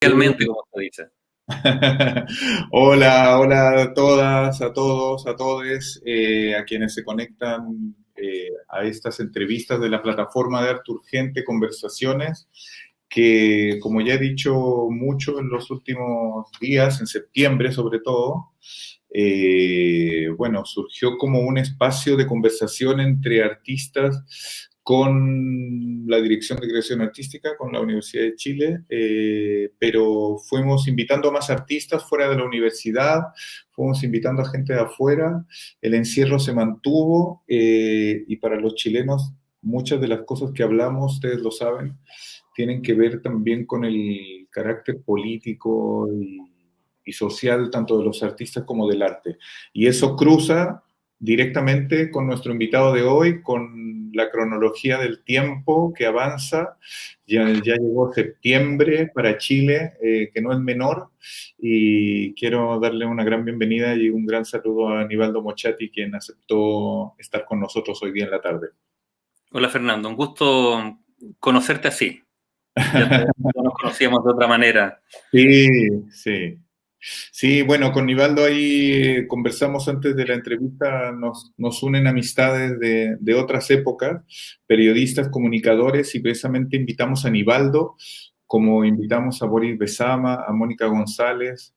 Realmente, como se dice. Hola, hola a todas, a todos, a todes, a quienes se conectan a estas entrevistas de la plataforma de Arte Urgente Conversaciones, que como ya he dicho mucho en los últimos días, en septiembre sobre todo, bueno, surgió como un espacio de conversación entre artistas con la Dirección de Creación Artística, con la Universidad de Chile, pero fuimos invitando a más artistas fuera de la universidad, fuimos invitando a gente de afuera, el encierro se mantuvo y para los chilenos muchas de las cosas que hablamos, ustedes lo saben, tienen que ver también con el carácter político y social tanto de los artistas como del arte. Y eso cruza directamente con nuestro invitado de hoy, con la cronología del tiempo que avanza. Ya llegó septiembre para Chile, que no es menor, y quiero darle una gran bienvenida y un gran saludo a Aníbaldo Mochati, quien aceptó estar con nosotros hoy día en la tarde. Hola Fernando, un gusto conocerte así. Ya nos conocíamos de otra manera. Sí, sí. Sí, bueno, con Nivaldo ahí conversamos antes de la entrevista, nos unen amistades de otras épocas, periodistas, comunicadores, y precisamente invitamos a Nivaldo, como invitamos a Boris Besama, a Mónica González,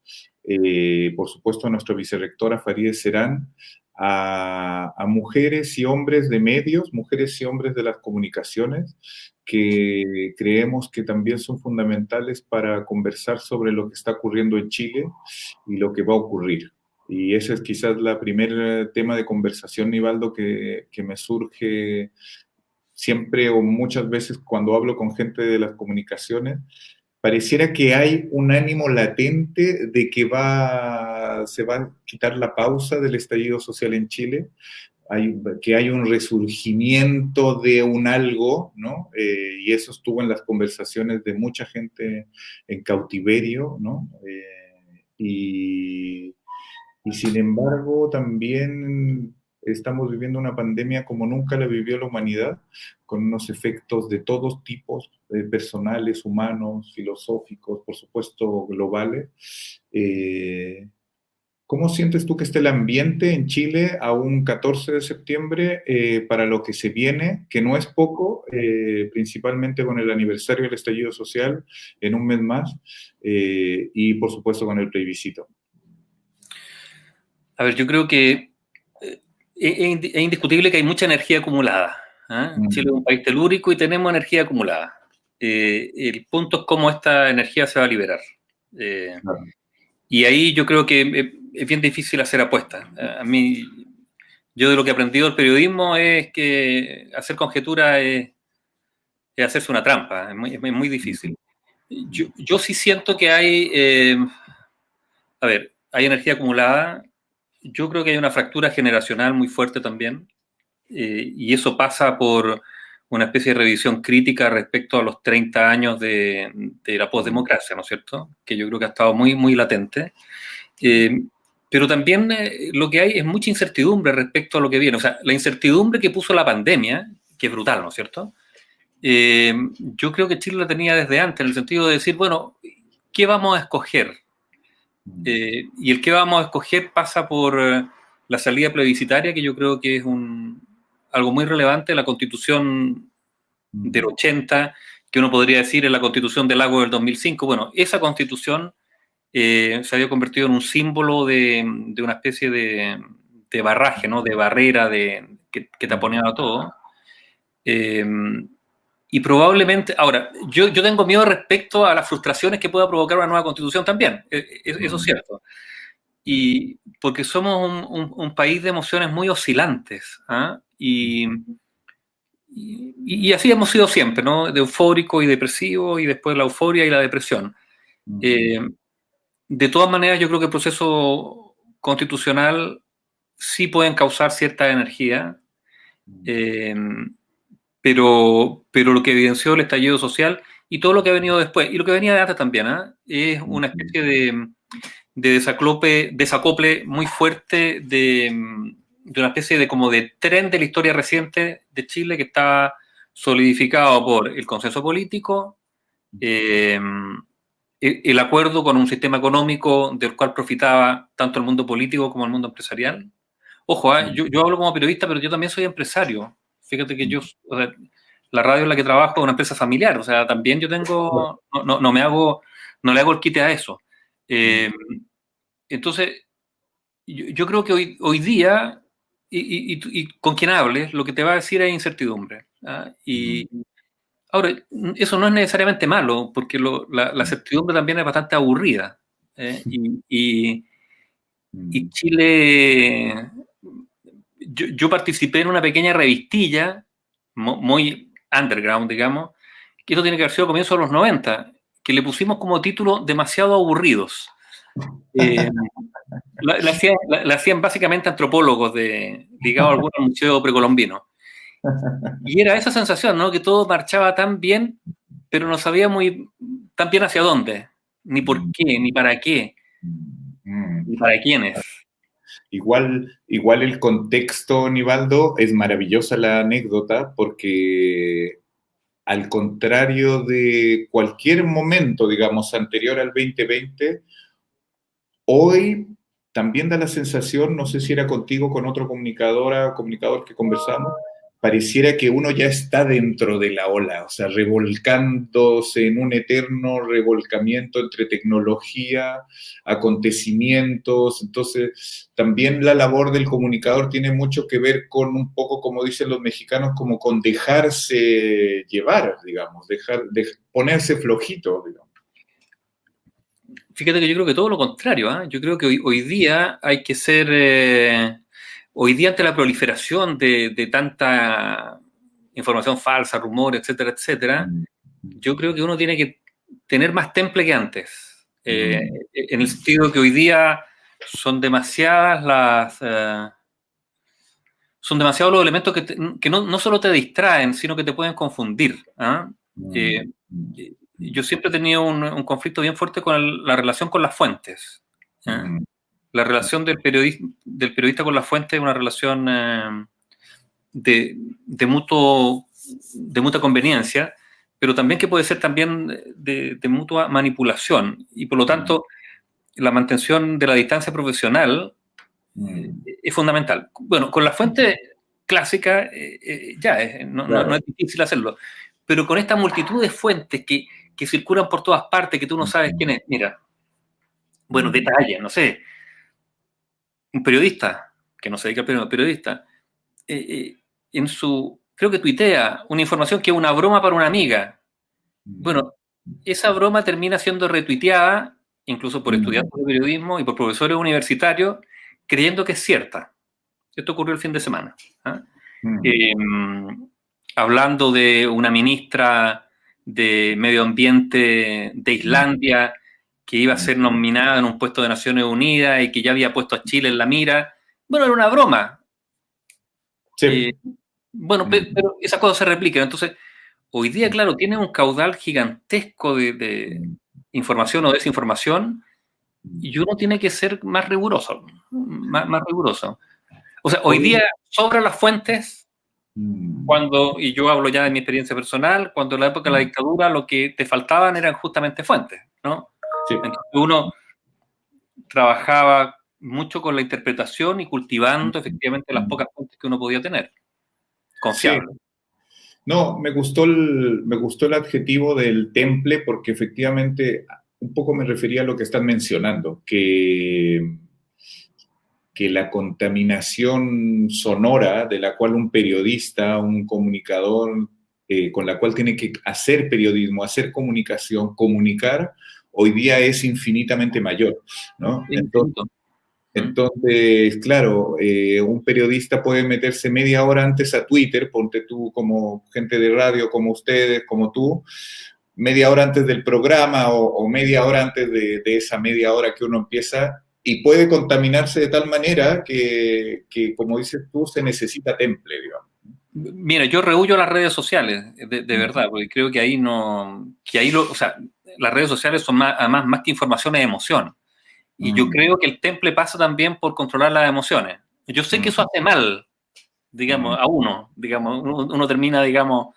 por supuesto a nuestra vicerrectora Farideh Serán, a mujeres y hombres de medios, mujeres y hombres de las comunicaciones, que creemos que también son fundamentales para conversar sobre lo que está ocurriendo en Chile y lo que va a ocurrir. Y ese es quizás la primer tema de conversación, Nivaldo, que me surge siempre o muchas veces cuando hablo con gente de las comunicaciones. Pareciera que hay un ánimo latente de que se va a quitar la pausa del estallido social en Chile, que hay un resurgimiento de un algo, ¿no? Y eso estuvo en las conversaciones de mucha gente en cautiverio, ¿no? Y sin embargo, también estamos viviendo una pandemia como nunca la vivió la humanidad, con unos efectos de todos tipos, personales, humanos, filosóficos, por supuesto, globales. Eh, ¿Cómo sientes tú que está el ambiente en Chile a un 14 de septiembre para lo que se viene, que no es poco, principalmente con el aniversario del estallido social en un mes más y por supuesto con el plebiscito? A ver, yo creo que es indiscutible que hay mucha energía acumulada. Chile es Mm, un país telúrico y tenemos energía acumulada. El punto es cómo esta energía se va a liberar. Eh, claro. y ahí yo creo que es bien difícil hacer apuestas. A mí, yo de lo que he aprendido del periodismo es que hacer conjeturas es hacerse una trampa, es muy difícil. Yo sí siento que hay, a ver, hay energía acumulada. Yo creo que hay una fractura generacional muy fuerte también, y eso pasa por una especie de revisión crítica respecto a los 30 años de la posdemocracia, ¿no es cierto? Que yo creo que ha estado muy latente. Eh, pero también lo que hay es mucha incertidumbre respecto a lo que viene. O sea, la incertidumbre que puso la pandemia, que es brutal, ¿no es cierto? Yo creo que Chile la tenía desde antes, en el sentido de decir, bueno, ¿qué vamos a escoger? Y el que vamos a escoger pasa por la salida plebiscitaria, que yo creo que es algo muy relevante. La constitución del 80, que uno podría decir es la constitución del lago del 2005. Bueno, esa constitución se había convertido en un símbolo de una especie de barraje, ¿no? De barrera que taponeaba todo. Eh, y probablemente, ahora, yo tengo miedo respecto a las frustraciones que pueda provocar una nueva constitución también, eso es cierto. Y porque somos un país de emociones muy oscilantes, ¿ah? Y así hemos sido siempre, ¿no? De eufórico y depresivo, y después la euforia y la depresión. Eh, de todas maneras, yo creo que el proceso constitucional sí pueden causar cierta energía, eh, pero lo que evidenció el estallido social y todo lo que ha venido después, y lo que venía de antes también, es una especie de desacople muy fuerte de una especie de como de tren de la historia reciente de Chile que está solidificado por el consenso político, eh, el acuerdo con un sistema económico del cual profitaba tanto el mundo político como el mundo empresarial. Ojo, yo hablo como periodista, pero yo también soy empresario. Fíjate que o sea, la radio en la que trabajo es una empresa familiar, o sea, también yo tengo, no le hago el quite a eso. Entonces, yo creo que hoy día, y con quien hables, lo que te va a decir es incertidumbre. ¿Ah? Y ahora, eso no es necesariamente malo, porque la certidumbre también es bastante aburrida. ¿Eh? Y Chile, yo participé en una pequeña revistilla, muy underground, digamos, que esto tiene que haber sido a comienzos de los 90, que le pusimos como título Demasiado aburridos. La hacían básicamente antropólogos ligados a algún museo precolombino. Y era esa sensación, ¿no? Que todo marchaba tan bien, pero no sabía tan bien hacia dónde, ni por qué, ni para qué, ni para quiénes. Igual el contexto, Nivaldo, es maravillosa la anécdota porque al contrario de cualquier momento, digamos, anterior al 2020, hoy también da la sensación, no sé si era contigo, con otro comunicador que conversamos, pareciera que uno ya está dentro de la ola, o sea, revolcándose en un eterno revolcamiento entre tecnología, acontecimientos. Entonces, también la labor del comunicador tiene mucho que ver con un poco, como dicen los mexicanos, como con dejarse llevar, digamos, ponerse flojito, digamos. Fíjate que yo creo que todo lo contrario, ¿eh? Yo creo que hoy día hay que ser, hoy día ante la proliferación de tanta información falsa, rumores, etcétera, etcétera, yo creo que uno tiene que tener más temple que antes. En el sentido que hoy día son son demasiados los elementos que no solo te distraen, sino que te pueden confundir. ¿Eh? Yo siempre he tenido un conflicto bien fuerte con la relación con las fuentes. ¿Eh? La relación del periodista con las fuentes es una relación de mutua conveniencia, pero también que puede ser también de mutua manipulación. Y por lo tanto, la mantención de la distancia profesional es fundamental. Bueno, con la fuente clásica no es difícil hacerlo, pero con esta multitud de fuentes que circulan por todas partes, que tú no sabes quién es, mira, bueno, detalle, no sé, un periodista, que no se dedica al periodista, creo que tuitea una información que es una broma para una amiga. Bueno, esa broma termina siendo retuiteada, incluso por estudiantes de periodismo y por profesores universitarios, creyendo que es cierta. Esto ocurrió el fin de semana. Hablando de una ministra de Medio Ambiente de Islandia que iba a ser nominada en un puesto de Naciones Unidas y que ya había puesto a Chile en la mira. Bueno, era una broma. Sí. Pero esas cosas se replican. Entonces, hoy día, claro, tiene un caudal gigantesco de información o desinformación y uno tiene que ser más riguroso. Más riguroso. O sea, hoy día sobran las fuentes y yo hablo ya de mi experiencia personal, cuando en la época de la dictadura lo que te faltaban eran justamente fuentes, ¿no? Sí. Entonces uno trabajaba mucho con la interpretación y cultivando efectivamente las pocas fuentes que uno podía tener. Confiable. Sí. No, me gustó el adjetivo del temple porque efectivamente un poco me refería a lo que están mencionando, que la contaminación sonora de la cual un periodista, un comunicador, con la cual tiene que hacer periodismo, hacer comunicación, comunicar, hoy día es infinitamente mayor, ¿no? Entonces, claro, un periodista puede meterse media hora antes a Twitter, ponte tú como gente de radio, como ustedes, como tú, media hora antes del programa o media hora antes de esa media hora que uno empieza, y puede contaminarse de tal manera que, como dices tú, se necesita temple, digamos. Mira, yo rehuyo las redes sociales, de verdad, porque creo que ahí o sea, las redes sociales son además más que información, es emoción. Y yo creo que el temple pasa también por controlar las emociones. Yo sé que eso hace mal, digamos, a uno. Digamos, uno termina, digamos,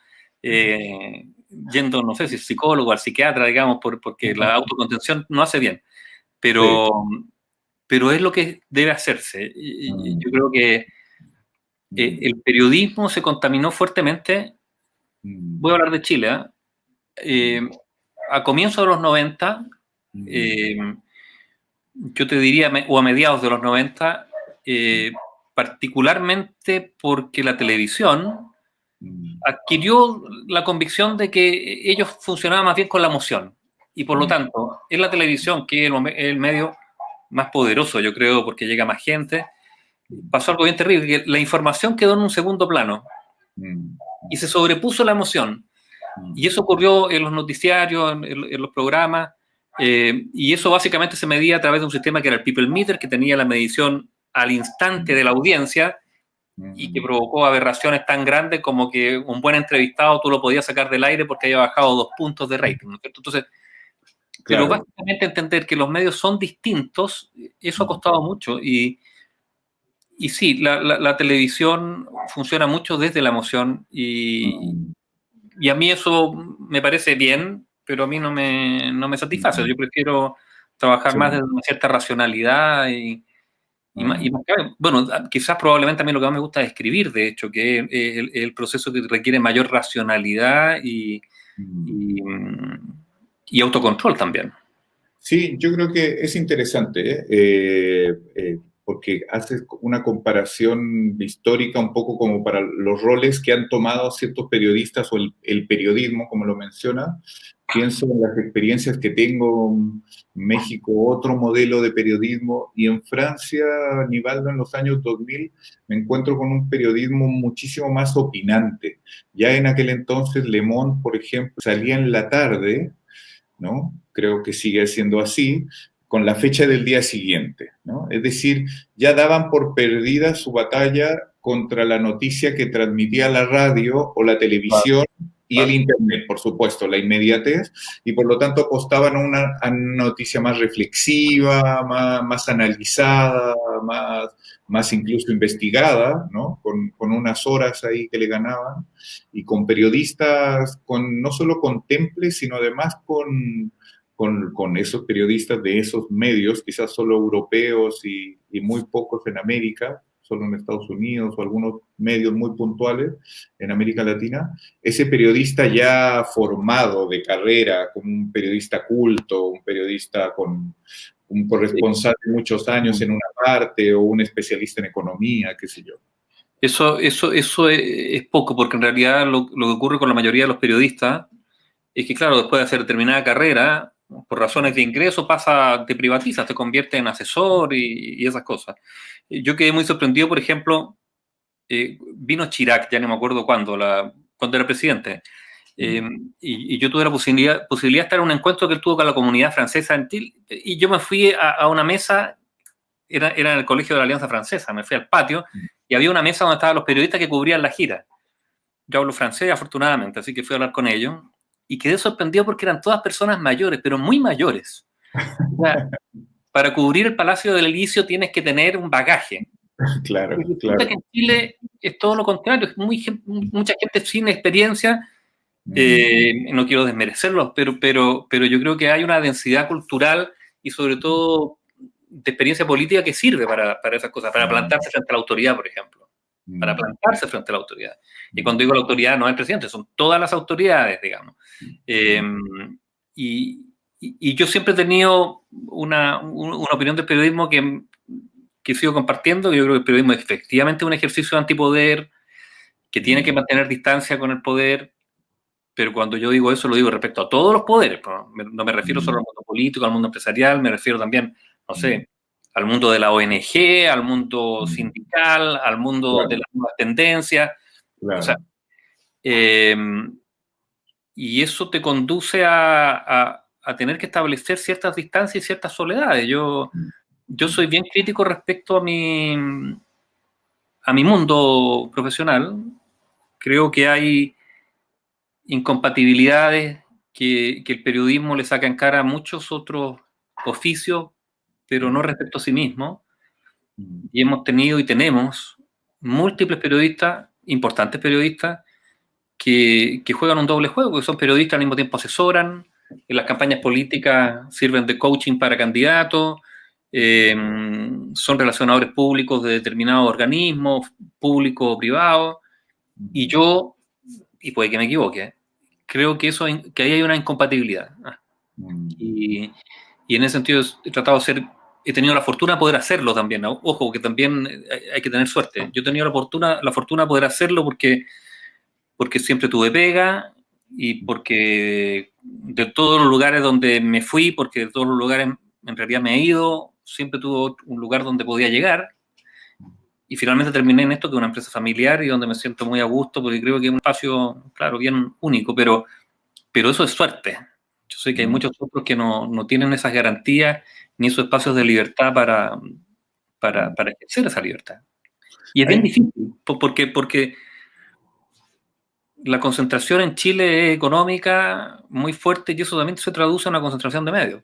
yendo, no sé si psicólogo, al psiquiatra, digamos, porque la autocontención no hace bien, Sí. pero, pero es lo que debe hacerse. Yo creo que el periodismo se contaminó fuertemente, voy a hablar de Chile, a comienzos de los 90, eh, yo te diría, o a mediados de los 90, particularmente porque la televisión adquirió la convicción de que ellos funcionaban más bien con la emoción. Y por lo tanto, es la televisión, que es el medio más poderoso, yo creo, porque llega más gente, pasó algo bien terrible, que la información quedó en un segundo plano y se sobrepuso la emoción. Y eso ocurrió en los noticiarios, en los programas, y eso básicamente se medía a través de un sistema que era el People Meter, que tenía la medición al instante de la audiencia y que provocó aberraciones tan grandes como que un buen entrevistado tú lo podías sacar del aire porque había bajado 2 puntos de rating, ¿no es cierto? Entonces, pero Claro. básicamente entender que los medios son distintos, eso ha costado mucho. Y sí, la televisión funciona mucho desde la emoción y a mí eso me parece bien, pero a mí no me satisface. Yo prefiero trabajar Sí. más desde una cierta racionalidad y más claro. Bueno, quizás probablemente a mí lo que más me gusta es escribir, de hecho, que es el proceso que requiere mayor racionalidad y autocontrol también. Sí, yo creo que es interesante, porque hace una comparación histórica un poco como para los roles que han tomado ciertos periodistas o el periodismo, como lo menciona. Pienso en las experiencias que tengo en México, otro modelo de periodismo, y en Francia, Nivaldo, en los años 2000, me encuentro con un periodismo muchísimo más opinante. Ya en aquel entonces, Le Monde, por ejemplo, salía en la tarde, ¿no? Creo que sigue siendo así, con la fecha del día siguiente, ¿no? Es decir, ya daban por perdida su batalla contra la noticia que transmitía la radio o la televisión y el Internet, por supuesto, la inmediatez, y por lo tanto apostaban a una noticia más reflexiva, más analizada, más incluso investigada, ¿no? Con unas horas ahí que le ganaban, y con periodistas no solo con temple, sino además con esos periodistas de esos medios, quizás solo europeos y muy pocos en América, solo en Estados Unidos o algunos medios muy puntuales en América Latina, ese periodista ya formado de carrera, como un periodista culto, un periodista con un corresponsal de muchos años en una parte o un especialista en economía, qué sé yo. Eso es poco, porque en realidad lo que ocurre con la mayoría de los periodistas es que, claro, después de hacer determinada carrera, por razones de ingreso, te privatizas, te conviertes en asesor y esas cosas. Yo quedé muy sorprendido, por ejemplo, vino Chirac, ya no me acuerdo cuándo era presidente, y yo tuve la posibilidad de estar en un encuentro que él tuvo con la comunidad francesa en Chile, y yo me fui a una mesa, era en el Colegio de la Alianza Francesa, me fui al patio, y había una mesa donde estaban los periodistas que cubrían la gira. Yo hablo francés, afortunadamente, así que fui a hablar con ellos, y quedé sorprendido porque eran todas personas mayores, pero muy mayores. O sea, para cubrir el Palacio del Elíseo tienes que tener un bagaje. Claro, Y resulta claro. que en Chile es todo lo contrario, es mucha gente sin experiencia. No quiero desmerecerlos, pero yo creo que hay una densidad cultural y sobre todo de experiencia política que sirve para esas cosas, para plantarse frente a la autoridad, por ejemplo. Para plantarse frente a la autoridad. Y cuando digo la autoridad, no es el presidente, son todas las autoridades, digamos. Eh, y yo siempre he tenido una opinión del periodismo que sigo compartiendo. Yo creo que el periodismo es efectivamente un ejercicio de antipoder, que tiene que mantener distancia con el poder, pero cuando yo digo eso lo digo respecto a todos los poderes. No me refiero solo al mundo político, al mundo empresarial, me refiero también, no sé, al mundo de la ONG, al mundo sindical, al mundo de las nuevas tendencias. O sea, Claro. eh, y eso te conduce a tener que establecer ciertas distancias y ciertas soledades. Yo soy bien crítico respecto a mi mundo profesional. Creo que hay incompatibilidades que el periodismo le saca en cara a muchos otros oficios, pero no respecto a sí mismo. Y hemos tenido y tenemos múltiples periodistas, importantes periodistas, que juegan un doble juego, que son periodistas al mismo tiempo asesoran, en las campañas políticas sirven de coaching para candidatos, son relacionadores públicos de determinados organismos, público o privado, y yo, y puede que me equivoque, creo que que ahí hay una incompatibilidad. Y en ese sentido he tenido la fortuna de poder hacerlo también. Ojo, que también hay que tener suerte. Yo he tenido la fortuna de poder hacerlo porque siempre tuve pega y porque de todos los lugares donde me fui, porque de todos los lugares en realidad me he ido, siempre tuve un lugar donde podía llegar. Y finalmente terminé en esto, que es una empresa familiar y donde me siento muy a gusto, porque creo que es un espacio, claro, bien único, pero eso es suerte. Yo sé que hay muchos otros que no tienen esas garantías ni esos espacios de libertad para ejercer esa libertad. Y es bien difícil, porque la concentración en Chile es económica muy fuerte y eso también se traduce en una concentración de medios.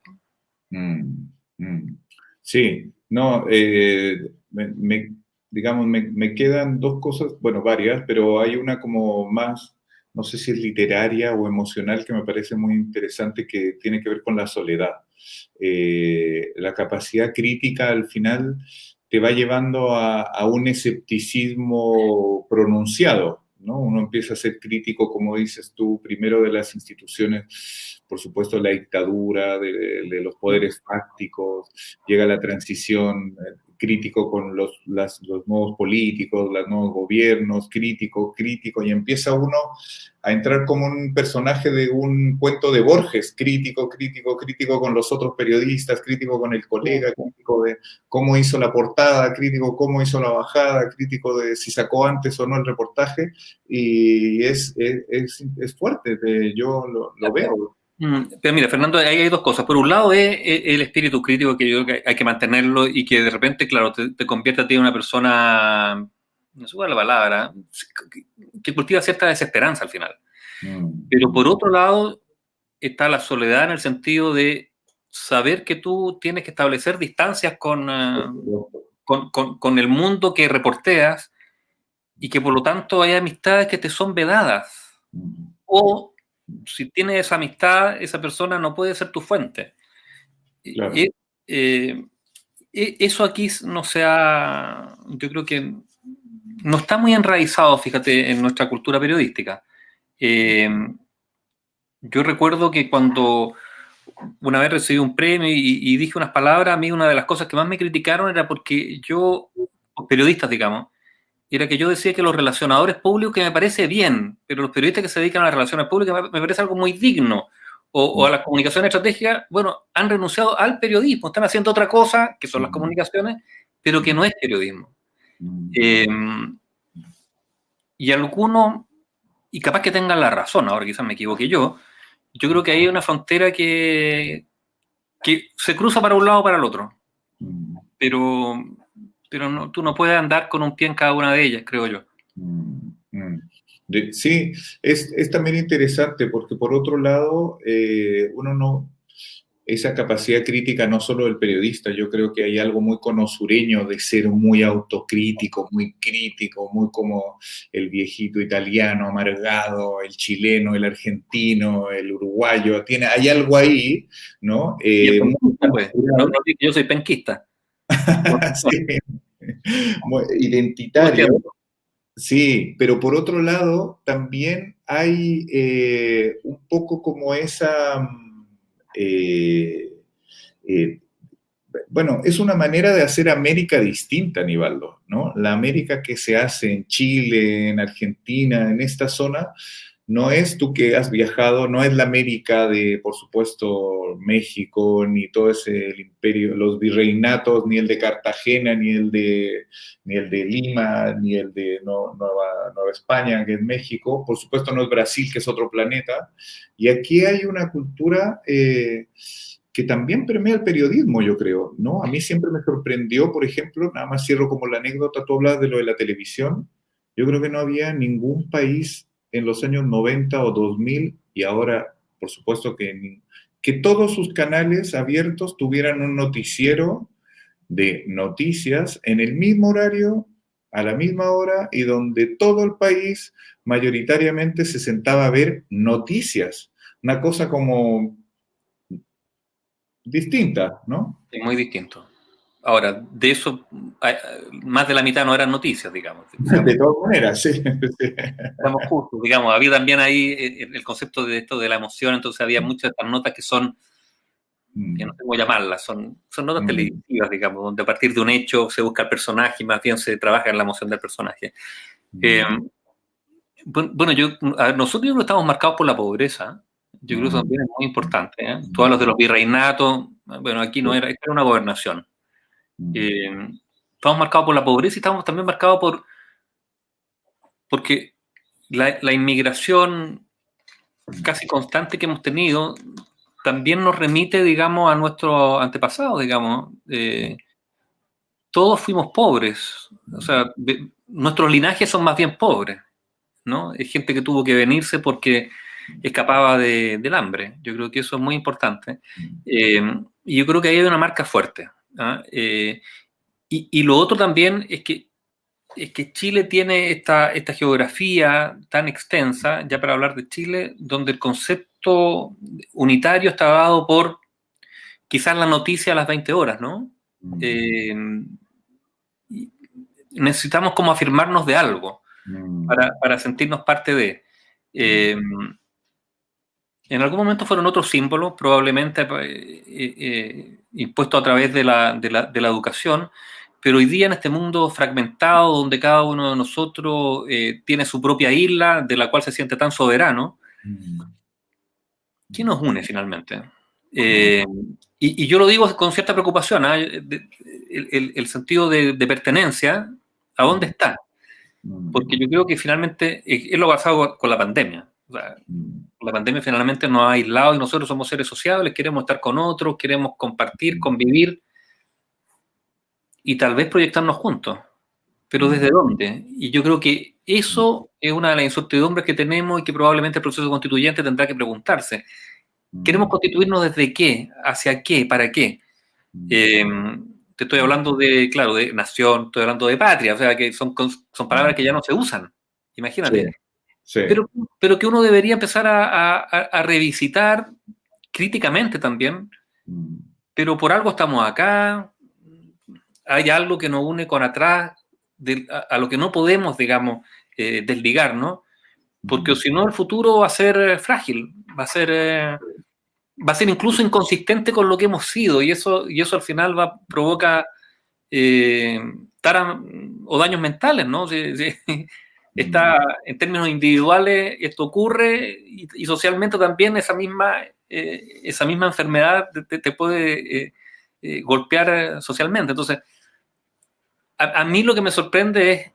Sí, no, digamos, me quedan dos cosas, bueno, varias, pero hay una como más, no sé si es literaria o emocional, que me parece muy interesante, que tiene que ver con la soledad. La capacidad crítica al final te va llevando a un escepticismo pronunciado, ¿no? Uno empieza a ser crítico, como dices tú, primero de las instituciones, por supuesto, la dictadura, de los poderes fácticos, llega la transición, crítico con los nuevos políticos, los nuevos gobiernos, crítico, y empieza uno a entrar como un personaje de un cuento de Borges, crítico con los otros periodistas, crítico con el colega, crítico de cómo hizo la portada, crítico cómo hizo la bajada, crítico de si sacó antes o no el reportaje, y es fuerte, yo lo veo. Pero mira, Fernando, ahí hay dos cosas. Por un lado es el espíritu crítico, que yo creo que hay que mantenerlo y que de repente, claro, te convierte a ti en una persona, no sé cuál es la palabra, que cultiva cierta desesperanza al final. Pero por otro lado está la soledad en el sentido de saber que tú tienes que establecer distancias con el mundo que reporteas y que por lo tanto hay amistades que te son vedadas. O si tienes esa amistad, esa persona no puede ser tu fuente. Claro. Eso aquí no yo creo que no está muy enraizado, fíjate, en nuestra cultura periodística. Yo recuerdo que cuando una vez recibí un premio y dije unas palabras, a mí una de las cosas que más me criticaron era porque yo, los periodistas, digamos, era que yo decía que los relacionadores públicos, que me parece bien, pero los periodistas que se dedican a las relaciones públicas me parece algo muy digno, o a las comunicaciones estratégicas, bueno, han renunciado al periodismo, están haciendo otra cosa, que son las comunicaciones, pero que no es periodismo. Y algunos, y capaz que tengan la razón, ahora quizás me equivoqué yo creo que hay una frontera que se cruza para un lado o para el otro, pero no, tú no puedes andar con un pie en cada una de ellas, creo yo. Sí, es también interesante porque por otro lado, esa capacidad crítica no solo del periodista, yo creo que hay algo muy conosureño de ser muy autocrítico, muy crítico, muy como el viejito italiano amargado, el chileno, el argentino, el uruguayo, hay algo ahí, ¿no? Pues. No, yo soy penquista. Sí. Identitario. Sí, pero por otro lado, también hay un poco como esa, bueno, es una manera de hacer América distinta, Aníbaldo, ¿no? La América que se hace en Chile, en Argentina, en esta zona, no es tú que has viajado, no es la América de, por supuesto, México, ni todo ese el imperio, los virreinatos, ni el de Cartagena, ni el de Lima, ni el de Nueva España, que es México. Por supuesto, no es Brasil, que es otro planeta. Y aquí hay una cultura que también permea el periodismo, yo creo, ¿no? A mí siempre me sorprendió, por ejemplo, nada más cierro como la anécdota, tú hablas de lo de la televisión. Yo creo que no había ningún país en los años 90 o 2000, y ahora, por supuesto, que todos sus canales abiertos tuvieran un noticiero de noticias en el mismo horario a la misma hora y donde todo el país mayoritariamente se sentaba a ver noticias, una cosa como distinta, ¿no? Es muy distinto. Ahora, de eso, más de la mitad no eran noticias, digamos. De todas maneras, sí. Seamos justos, digamos. Había también ahí el concepto de esto de la emoción, entonces había muchas de estas notas que son, que no sé cómo llamarlas, son notas televisivas, digamos, donde a partir de un hecho se busca el personaje y más bien se trabaja en la emoción del personaje. Bueno, nosotros no estamos marcados por la pobreza. Yo creo que eso también es muy importante. Tú hablas de los virreinatos. Bueno, aquí no era, esta era una gobernación. Estamos marcados por la pobreza y estamos también marcados porque la inmigración casi constante que hemos tenido también nos remite, digamos, a nuestros antepasados, digamos. Todos fuimos pobres. O sea, nuestros linajes son más bien pobres, ¿no? Es gente que tuvo que venirse porque escapaba del hambre. Yo creo que eso es muy importante. Y yo creo que ahí hay una marca fuerte. ¿Ah? Y lo otro también es que Chile tiene esta geografía tan extensa, ya para hablar de Chile, donde el concepto unitario está dado por quizás la noticia a las 20 horas, ¿no? Necesitamos como afirmarnos de algo para sentirnos parte de. En algún momento fueron otros símbolos, probablemente impuestos a través de la educación, pero hoy día en este mundo fragmentado, donde cada uno de nosotros tiene su propia isla, de la cual se siente tan soberano, ¿qué nos une finalmente? Y yo lo digo con cierta preocupación, el sentido de pertenencia, ¿a dónde está? Porque yo creo que finalmente es lo pasado con la pandemia. O sea, la pandemia finalmente nos ha aislado y nosotros somos seres sociables, queremos estar con otros, queremos compartir, convivir y tal vez proyectarnos juntos. Pero ¿desde dónde? Y yo creo que eso es una de las incertidumbres que tenemos y que probablemente el proceso constituyente tendrá que preguntarse. ¿Queremos constituirnos desde qué? ¿Hacia qué? ¿Para qué? Te estoy hablando de, claro, de nación, estoy hablando de patria, o sea, que son palabras que ya no se usan. Imagínate. Sí. Pero que uno debería empezar a revisitar críticamente también, pero por algo estamos acá, hay algo que nos une con atrás, a lo que no podemos, digamos, desligar, ¿no? Porque si no el futuro va a ser frágil, va a ser incluso inconsistente con lo que hemos sido, y eso al final provoca o daños mentales, ¿no? Está, en términos individuales esto ocurre y socialmente también esa misma enfermedad te puede golpear socialmente. Entonces, a mí lo que me sorprende es,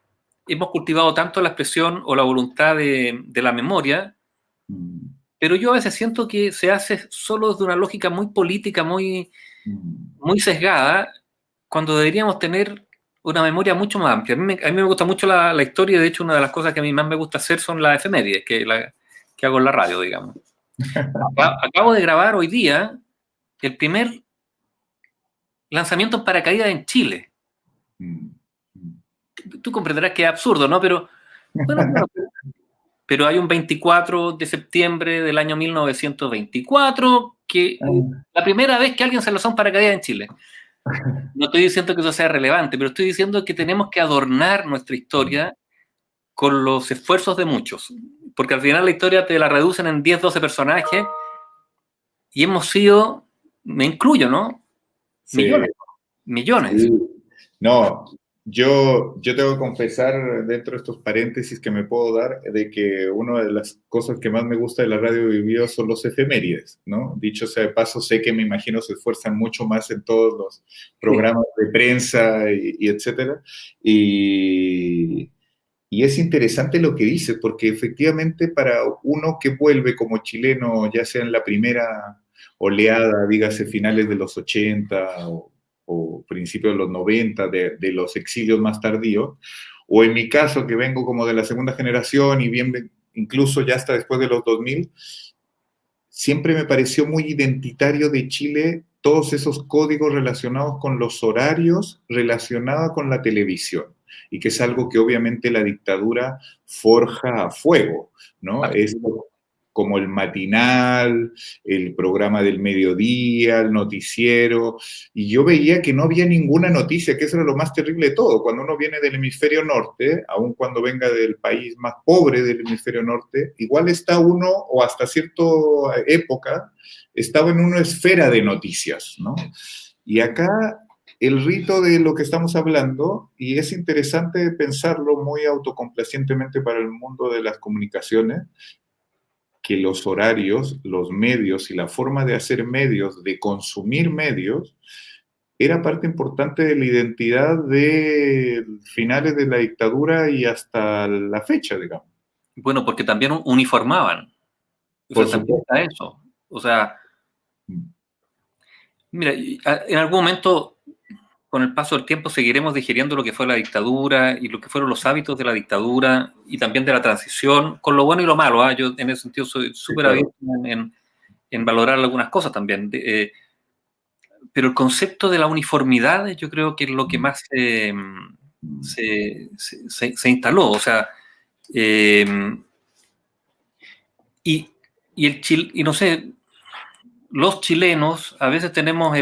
hemos cultivado tanto la expresión o la voluntad de la memoria, pero yo a veces siento que se hace solo desde una lógica muy política, muy sesgada, cuando deberíamos tener una memoria mucho más amplia. A mí me gusta mucho la historia, de hecho una de las cosas que a mí más me gusta hacer son las efemérides, que hago en la radio, digamos. Acabo de grabar hoy día el primer lanzamiento en paracaídas en Chile. Tú comprenderás que es absurdo, ¿no? Pero, bueno, pero hay un 24 de septiembre del año 1924 que la primera vez que alguien se lanzó en paracaídas en Chile. No estoy diciendo que eso sea relevante, pero estoy diciendo que tenemos que adornar nuestra historia con los esfuerzos de muchos, porque al final la historia te la reducen en 10, 12 personajes y hemos sido, me incluyo, ¿no? Millones. Sí. No, yo tengo que confesar dentro de estos paréntesis que me puedo dar de que una de las cosas que más me gusta de la radio Vivió son los efemérides, ¿no? Dicho sea de paso, sé que me imagino se esfuerzan mucho más en todos los programas de prensa y etcétera. Y es interesante lo que dice, porque efectivamente para uno que vuelve como chileno, ya sea en la primera oleada, dígase finales de los 80 o principios de los 90, de los exilios más tardíos, o en mi caso, que vengo como de la segunda generación y bien incluso ya hasta después de los 2000, siempre me pareció muy identitario de Chile todos esos códigos relacionados con los horarios, relacionados con la televisión. y que es algo que obviamente la dictadura forja a fuego, ¿no? Es como el matinal, el programa del mediodía, el noticiero, y yo veía que no había ninguna noticia, que eso era lo más terrible de todo. Cuando uno viene del hemisferio norte, aun cuando venga del país más pobre del hemisferio norte, igual está uno, o hasta cierta época, estaba en una esfera de noticias, ¿no? Y acá el rito de lo que estamos hablando, y es interesante pensarlo muy autocomplacientemente para el mundo de las comunicaciones, que los horarios, los medios y la forma de hacer medios, de consumir medios, era parte importante de la identidad de finales de la dictadura y hasta la fecha, digamos. Bueno, porque también uniformaban. O Por sea, también supuesto. está eso. O sea, mira, en algún momento, con el paso del tiempo, seguiremos digiriendo lo que fue la dictadura y lo que fueron los hábitos de la dictadura y también de la transición, con lo bueno y lo malo. ¿Eh? Yo en ese sentido soy Sí, súper claro. abierto en valorar algunas cosas también. Pero el concepto de la uniformidad yo creo que es lo que más se instaló. O sea, y no sé, los chilenos a veces tenemos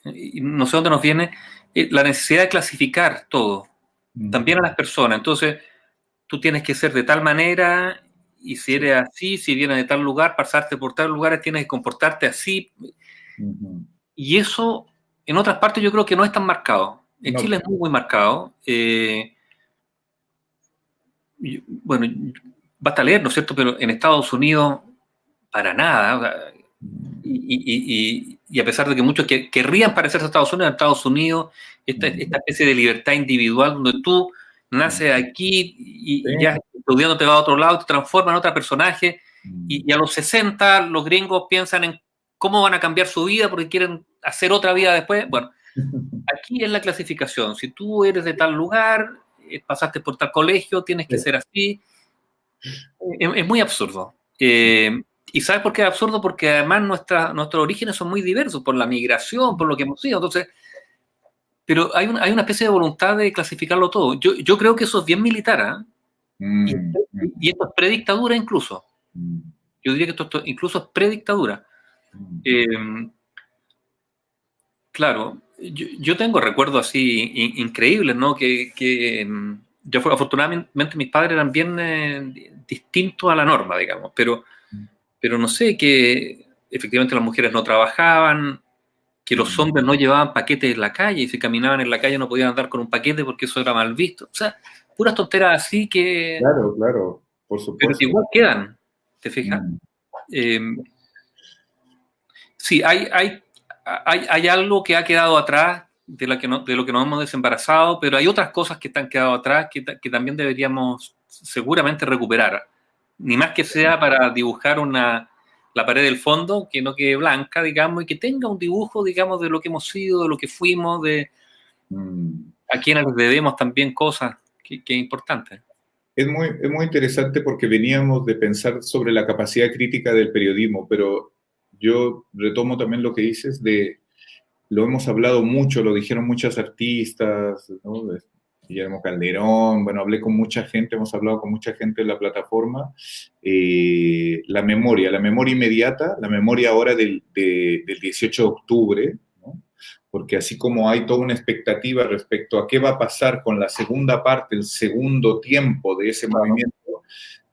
no sé dónde nos viene, la necesidad de clasificar todo, también a las personas. Entonces, tú tienes que ser de tal manera, y si eres así, si vienes de tal lugar, pasarte por tal lugar, tienes que comportarte así. Y eso, en otras partes, yo creo que no es tan marcado. En No. Chile es muy, muy marcado. Bueno, basta leer, ¿no es cierto? Pero en Estados Unidos, para nada. O sea, y a pesar de que muchos querrían parecerse a Estados Unidos, esta especie de libertad individual donde tú naces aquí y ya estudiando te vas a otro lado, te transformas en otro personaje, y a los 60 los gringos piensan en cómo van a cambiar su vida porque quieren hacer otra vida después. Bueno, aquí es la clasificación. Si tú eres de tal lugar, pasaste por tal colegio, tienes que ser así. Es muy absurdo. ¿Y sabes por qué es absurdo? Porque además nuestros orígenes son muy diversos, por la migración, por lo que hemos sido. Entonces, pero hay una especie de voluntad de clasificarlo todo. Yo creo que eso es bien militar, ¿eh? Y esto es predictadura incluso. Yo diría que esto incluso es predictadura. Claro, yo tengo recuerdos así increíbles, ¿no? Yo afortunadamente mis padres eran bien distintos a la norma, digamos, pero no sé, que efectivamente las mujeres no trabajaban, que los hombres no llevaban paquetes en la calle, y si caminaban en la calle no podían andar con un paquete porque eso era mal visto. O sea, puras tonteras así que... Claro, claro, por Pero que supuesto. igual quedan, ¿te fijas? Eh, sí, hay algo que ha quedado atrás de lo que nos hemos desembarazado, pero hay otras cosas que están quedado atrás que también deberíamos seguramente recuperar. Ni más que sea para dibujar la pared del fondo, que no quede blanca, digamos, y que tenga un dibujo, digamos, de lo que hemos sido, de lo que fuimos, de a quienes les debemos también cosas que es importante. Es muy interesante porque veníamos de pensar sobre la capacidad crítica del periodismo, pero yo retomo también lo que dices lo hemos hablado mucho, lo dijeron muchos artistas, ¿no? Guillermo Calderón, bueno, hablé con mucha gente, hemos hablado con mucha gente en la plataforma, la memoria inmediata, la memoria ahora del 18 de octubre, ¿no? Porque así como hay toda una expectativa respecto a qué va a pasar con la segunda parte, el segundo tiempo de ese movimiento,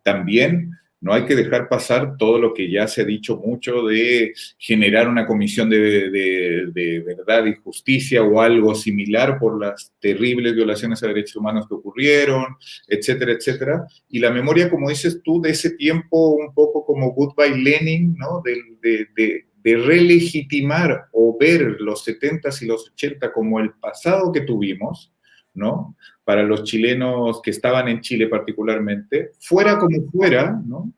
también no hay que dejar pasar todo lo que ya se ha dicho mucho de generar una comisión de verdad y justicia o algo similar por las terribles violaciones a derechos humanos que ocurrieron, etcétera, etcétera. Y la memoria, como dices tú, de ese tiempo un poco como Goodbye Lenin, ¿no? De relegitimar o ver los 70s y los 80 como el pasado que tuvimos, ¿no? Para los chilenos que estaban en Chile particularmente, fuera como fuera, ¿no?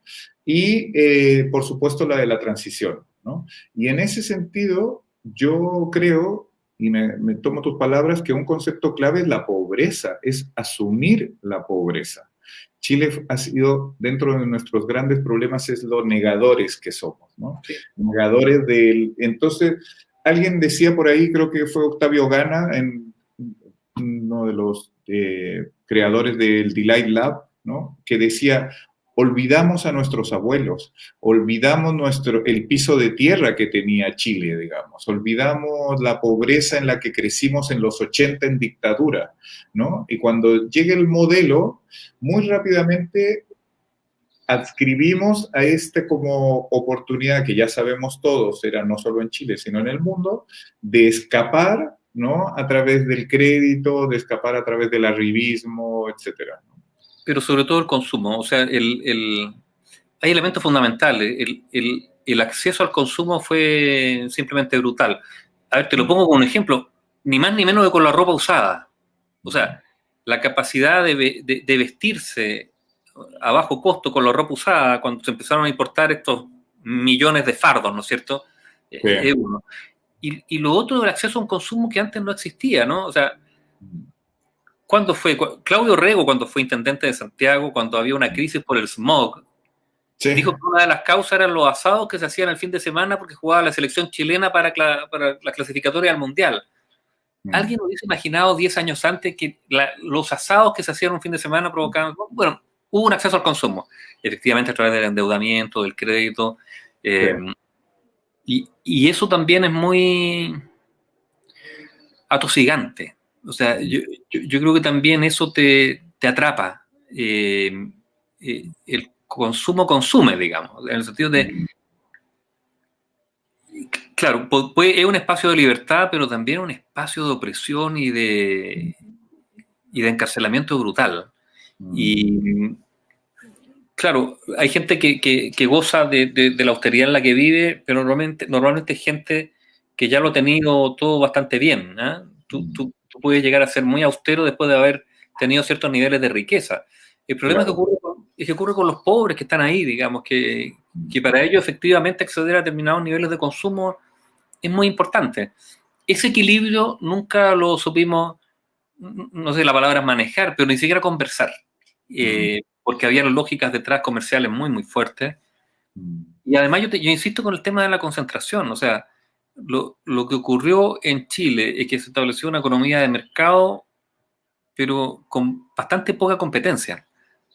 Y, por supuesto, la de la transición, ¿no? Y en ese sentido, yo creo, y me tomo tus palabras, que un concepto clave es la pobreza, es asumir la pobreza. Chile ha sido, dentro de nuestros grandes problemas, es los negadores que somos, ¿no? Sí. Negadores del... Entonces, alguien decía por ahí, creo que fue Octavio Gana, uno de los creadores del Delight Lab, ¿no? Que decía, olvidamos a nuestros abuelos, olvidamos el piso de tierra que tenía Chile, digamos, olvidamos la pobreza en la que crecimos en los 80 en dictadura, ¿no? Y cuando llega el modelo, muy rápidamente adscribimos a esta como oportunidad que ya sabemos todos, era no solo en Chile, sino en el mundo, de escapar, ¿no? A través del crédito, de escapar a través del arribismo, etcétera, ¿no? Pero sobre todo el consumo, o sea, hay elementos fundamentales. El acceso al consumo fue simplemente brutal. A ver, te lo pongo como un ejemplo, ni más ni menos que con la ropa usada. O sea, la capacidad de vestirse a bajo costo con la ropa usada, cuando se empezaron a importar estos millones de fardos, ¿no es cierto? Sí. Es uno. Y lo otro del acceso a un consumo que antes no existía, ¿no? O sea, ¿cuándo fue? Claudio Rego, cuando fue intendente de Santiago, cuando había una crisis por el smog, Sí. dijo que una de las causas eran los asados que se hacían el fin de semana porque jugaba la selección chilena para la clasificatoria al Mundial. ¿Alguien hubiese imaginado 10 años antes que los asados que se hacían un fin de semana provocaban? Bueno, hubo un acceso al consumo, efectivamente a través del endeudamiento, del crédito, y eso también es muy atosigante. O sea, yo creo que también eso te atrapa. El consumo consume, digamos, en el sentido de, claro, es un espacio de libertad, pero también un espacio de opresión y de encarcelamiento brutal. Y claro, hay gente que goza de la austeridad en la que vive, pero normalmente es gente que ya lo ha tenido todo bastante bien, ¿eh? Tú puedes llegar a ser muy austero después de haber tenido ciertos niveles de riqueza. El problema es que ocurre con los pobres que están ahí, digamos, que para ellos efectivamente acceder a determinados niveles de consumo es muy importante. Ese equilibrio nunca lo supimos, no sé, la palabra es manejar, pero ni siquiera conversar, porque había lógicas detrás comerciales muy, muy fuertes. Y además yo insisto con el tema de la concentración, o sea, lo que ocurrió en Chile es que se estableció una economía de mercado, pero con bastante poca competencia.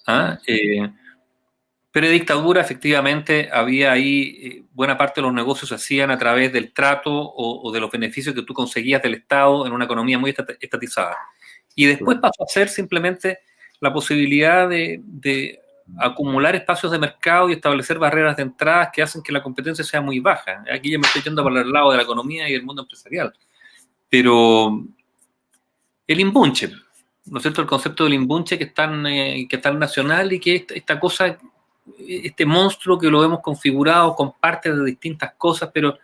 ¿Ah? Pre-dictadura, efectivamente, había ahí buena parte de los negocios se hacían a través del trato o de los beneficios que tú conseguías del Estado en una economía muy estatizada. Y después pasó a ser simplemente la posibilidad de acumular espacios de mercado y establecer barreras de entrada que hacen que la competencia sea muy baja. Aquí ya me estoy yendo para el lado de la economía y del mundo empresarial. Pero el imbunche, ¿no es cierto? El concepto del imbunche que es tan nacional y que esta cosa, este monstruo que lo hemos configurado con partes de distintas cosas, pero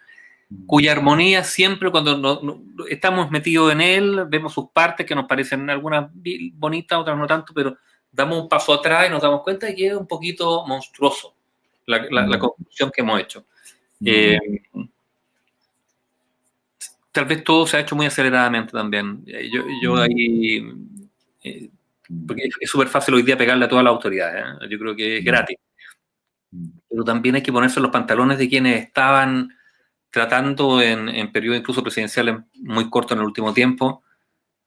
cuya armonía siempre cuando estamos metidos en él, vemos sus partes que nos parecen algunas bonitas, otras no tanto, pero damos un paso atrás y nos damos cuenta de que es un poquito monstruoso la construcción que hemos hecho. Tal vez todo se ha hecho muy aceleradamente también. Yo ahí... porque es súper fácil hoy día pegarle a todas las autoridades, ¿eh? Yo creo que es gratis. Pero también hay que ponerse los pantalones de quienes estaban tratando en periodos incluso presidenciales muy cortos en el último tiempo,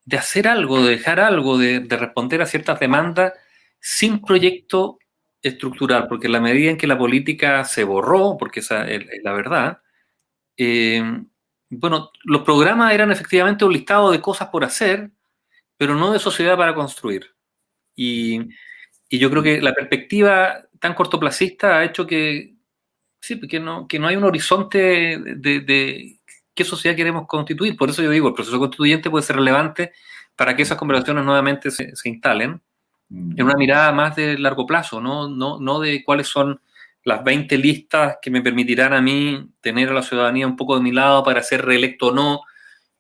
de hacer algo, de dejar algo, de responder a ciertas demandas sin proyecto estructural, porque en la medida en que la política se borró, porque esa es la verdad, bueno, los programas eran efectivamente un listado de cosas por hacer, pero no de sociedad para construir. Y yo creo que la perspectiva tan cortoplacista ha hecho que no hay un horizonte de qué sociedad queremos constituir. Por eso yo digo, el proceso constituyente puede ser relevante para que esas conversaciones nuevamente se instalen en una mirada más de largo plazo, no de cuáles son las 20 listas que me permitirán a mí tener a la ciudadanía un poco de mi lado para ser reelecto o no,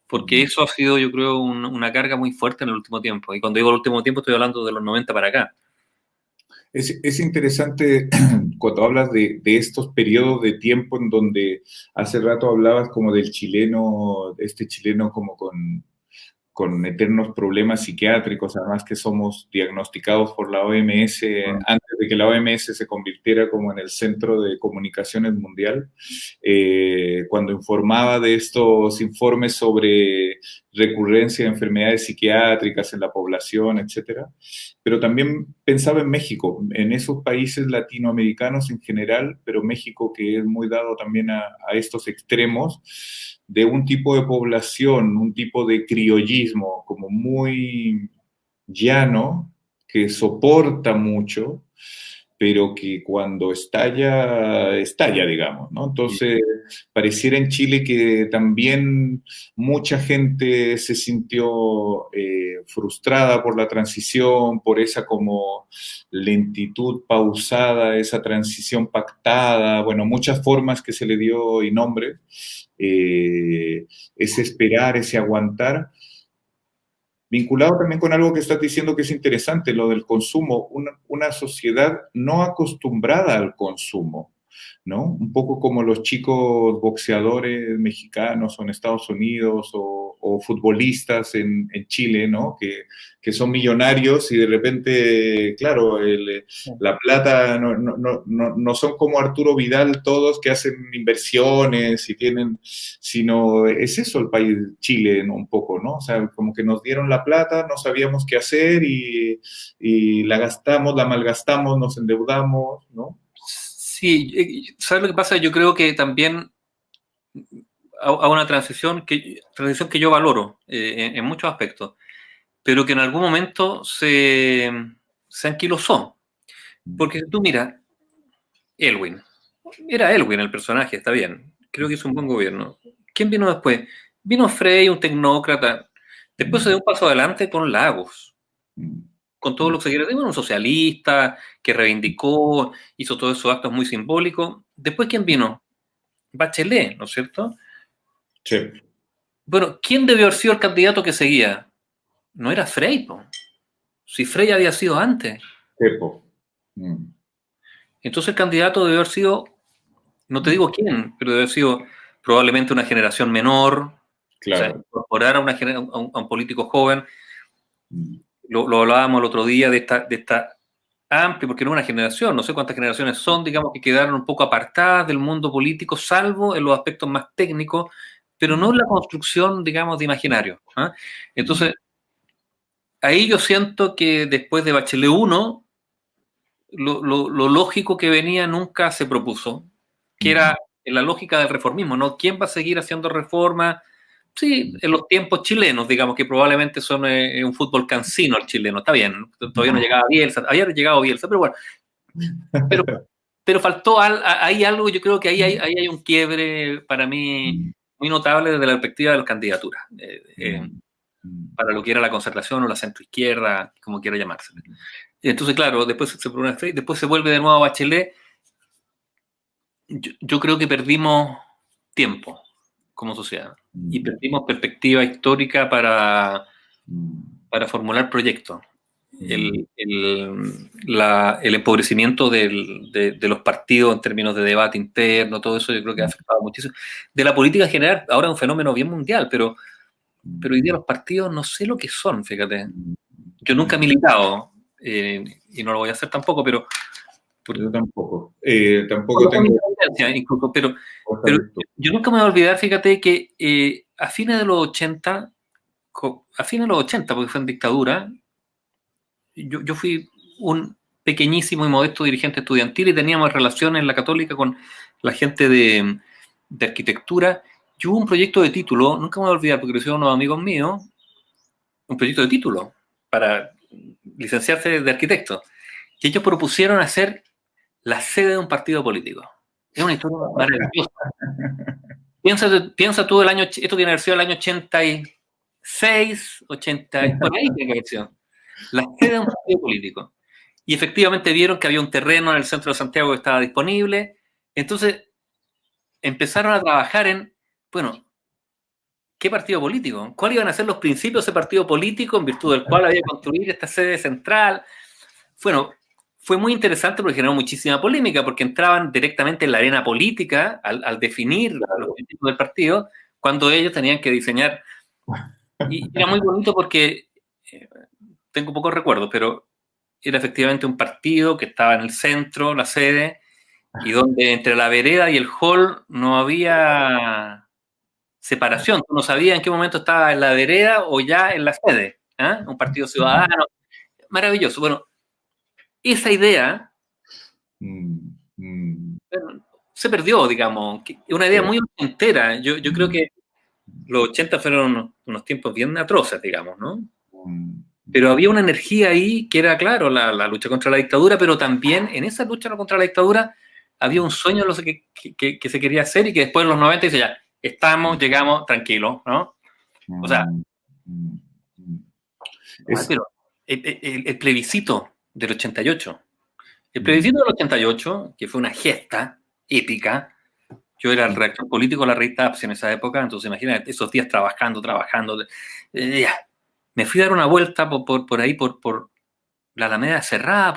porque eso ha sido, yo creo, una carga muy fuerte en el último tiempo. Y cuando digo el último tiempo estoy hablando de los 90 para acá. Es interesante cuando hablas de estos periodos de tiempo en donde hace rato hablabas como del chileno, este chileno como con eternos problemas psiquiátricos, además que somos diagnosticados por la OMS antes de que la OMS se convirtiera como en el centro de comunicaciones mundial, cuando informaba de estos informes sobre recurrencia de enfermedades psiquiátricas en la población, etcétera. Pero también pensaba en México, en esos países latinoamericanos en general, pero México que es muy dado también a estos extremos, de un tipo de población, un tipo de criollismo como muy llano, que soporta mucho, pero que cuando estalla, estalla, digamos, ¿no? Entonces, pareciera en Chile que también mucha gente se sintió frustrada por la transición, por esa como lentitud pausada, esa transición pactada, bueno, muchas formas que se le dio y nombres, ese esperar, ese aguantar, vinculado también con algo que estás diciendo que es interesante, lo del consumo, una sociedad no acostumbrada al consumo, ¿no? Un poco como los chicos boxeadores mexicanos o en Estados Unidos o futbolistas en Chile, ¿no? Que son millonarios y de repente, claro, la plata no son como Arturo Vidal todos que hacen inversiones y tienen, sino es eso el país Chile, ¿no? Un poco, ¿no? O sea, como que nos dieron la plata, no sabíamos qué hacer y la gastamos, la malgastamos, nos endeudamos, ¿no? Sí, ¿sabes lo que pasa? Yo creo que también a una transición que yo valoro en muchos aspectos, pero que en algún momento se anquilosó. Porque tú mira, Elwin, era Elwin el personaje, está bien, creo que hizo un buen gobierno. ¿Quién vino después? Vino Frey, un tecnócrata, después se dio un paso adelante con Lagos, con todo lo que se quiere decir, un socialista que reivindicó, hizo todos esos actos muy simbólicos. Después, ¿quién vino? Bachelet, ¿no es cierto? Sí. Bueno, ¿quién debió haber sido el candidato que seguía? No era Frey, po. Si Frey había sido antes. Epo. Entonces el candidato debió haber sido, no te digo quién, pero debió haber sido probablemente una generación menor, Claro. o sea, incorporar a un político joven. Lo hablábamos el otro día de esta amplia, porque no es una generación, no sé cuántas generaciones son, digamos, que quedaron un poco apartadas del mundo político, salvo en los aspectos más técnicos, pero no en la construcción, digamos, de imaginario. ¿Eh? Entonces, ahí yo siento que después de Bachelet 1, lo lógico que venía nunca se propuso, que era en la lógica del reformismo, ¿no? ¿Quién va a seguir haciendo reformas? Sí, en los tiempos chilenos, digamos que probablemente son un fútbol cansino el chileno, está bien, todavía no llegaba Bielsa, había llegado Bielsa, pero bueno, pero faltó ahí algo, yo creo que ahí hay un quiebre para mí muy notable desde la perspectiva de las candidaturas, para lo que era la concertación o la centroizquierda, como quiera llamarse. Entonces, claro, después se vuelve de nuevo a Bachelet. Yo creo que perdimos tiempo como sociedad y perdimos perspectiva histórica para formular proyectos. El empobrecimiento de los partidos en términos de debate interno, todo eso yo creo que ha afectado muchísimo. De la política en general, ahora es un fenómeno bien mundial, pero hoy día los partidos no sé lo que son, fíjate. Yo nunca he militado, y no lo voy a hacer tampoco, pero yo tampoco. Tampoco tengo. Incluso, pero yo nunca me voy a olvidar, fíjate, que a fines de los 80, porque fue en dictadura, yo fui un pequeñísimo y modesto dirigente estudiantil y teníamos relaciones en la Católica con la gente de arquitectura. Y hubo un proyecto de título, nunca me voy a olvidar, porque lo hicieron unos amigos míos, un proyecto de título para licenciarse de arquitecto. Y ellos propusieron hacer la sede de un partido político. Es una historia maravillosa. Piensa tú esto tiene que haber sido el año 86, 80, por ahí tiene que haber sido. La sede de un partido político. Y efectivamente vieron que había un terreno en el centro de Santiago que estaba disponible. Entonces empezaron a trabajar en, bueno, ¿qué partido político? ¿Cuáles iban a ser los principios de ese partido político en virtud del cual había que construir esta sede central? Bueno, fue muy interesante porque generó muchísima polémica, porque entraban directamente en la arena política al definir los principios del partido, cuando ellos tenían que diseñar Y era muy bonito porque eh, tengo pocos recuerdos, pero era efectivamente un partido que estaba en el centro, la sede, y donde entre la vereda y el hall no había separación. Tú no sabías en qué momento estaba en la vereda o ya en la sede. ¿Eh? Un partido ciudadano. Maravilloso. Bueno, esa idea Mm, mm, se perdió, digamos. Una idea sí, muy entera. Yo creo mm, que los 80 fueron unos tiempos bien atroces, digamos, ¿no? mm, Pero había una energía ahí que era, claro, la lucha contra la dictadura, pero también en esa lucha contra la dictadura había un sueño que se quería hacer y que después en los 90 dice ya, estamos, llegamos, tranquilos, ¿no? O sea, mm, mm, mm. ay, Es, pero el plebiscito del 88, el mm, plebiscito del 88, que fue una gesta épica, yo era el redactor político de la revista APSI en esa época, entonces imagínate esos días trabajando, ya. Me fui a dar una vuelta por ahí, por la Alameda cerrada,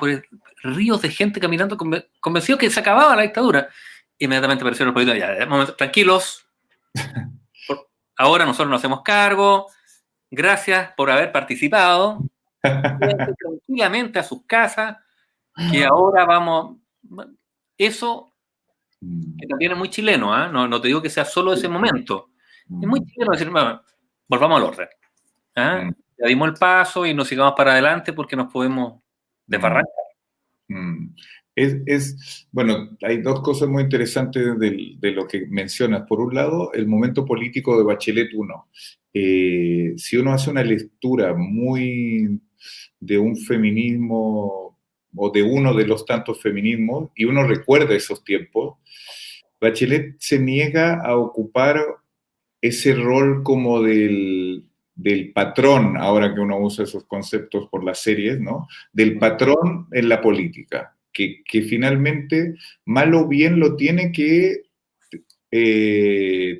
ríos de gente caminando convencidos que se acababa la dictadura. Inmediatamente aparecieron los políticos, ya, momento, tranquilos, ahora nosotros nos hacemos cargo, gracias por haber participado, quédense tranquilamente a sus casas, que ahora vamos, eso que mm, también es muy chileno, ¿eh? No te digo que sea solo ese momento, es muy mm, chileno decir, bueno, volvamos al orden, ¿eh? mm, Ya dimos el paso y nos sigamos para adelante porque nos podemos mm. desbarrancar. Mm. Bueno, hay dos cosas muy interesantes de lo que mencionas. Por un lado, el momento político de Bachelet uno. Si uno hace una lectura muy de un feminismo o de uno de los tantos feminismos y uno recuerda esos tiempos, Bachelet se niega a ocupar ese rol como del patrón, ahora que uno usa esos conceptos por las series, ¿no? Del patrón en la política, que finalmente, mal o bien, lo tiene que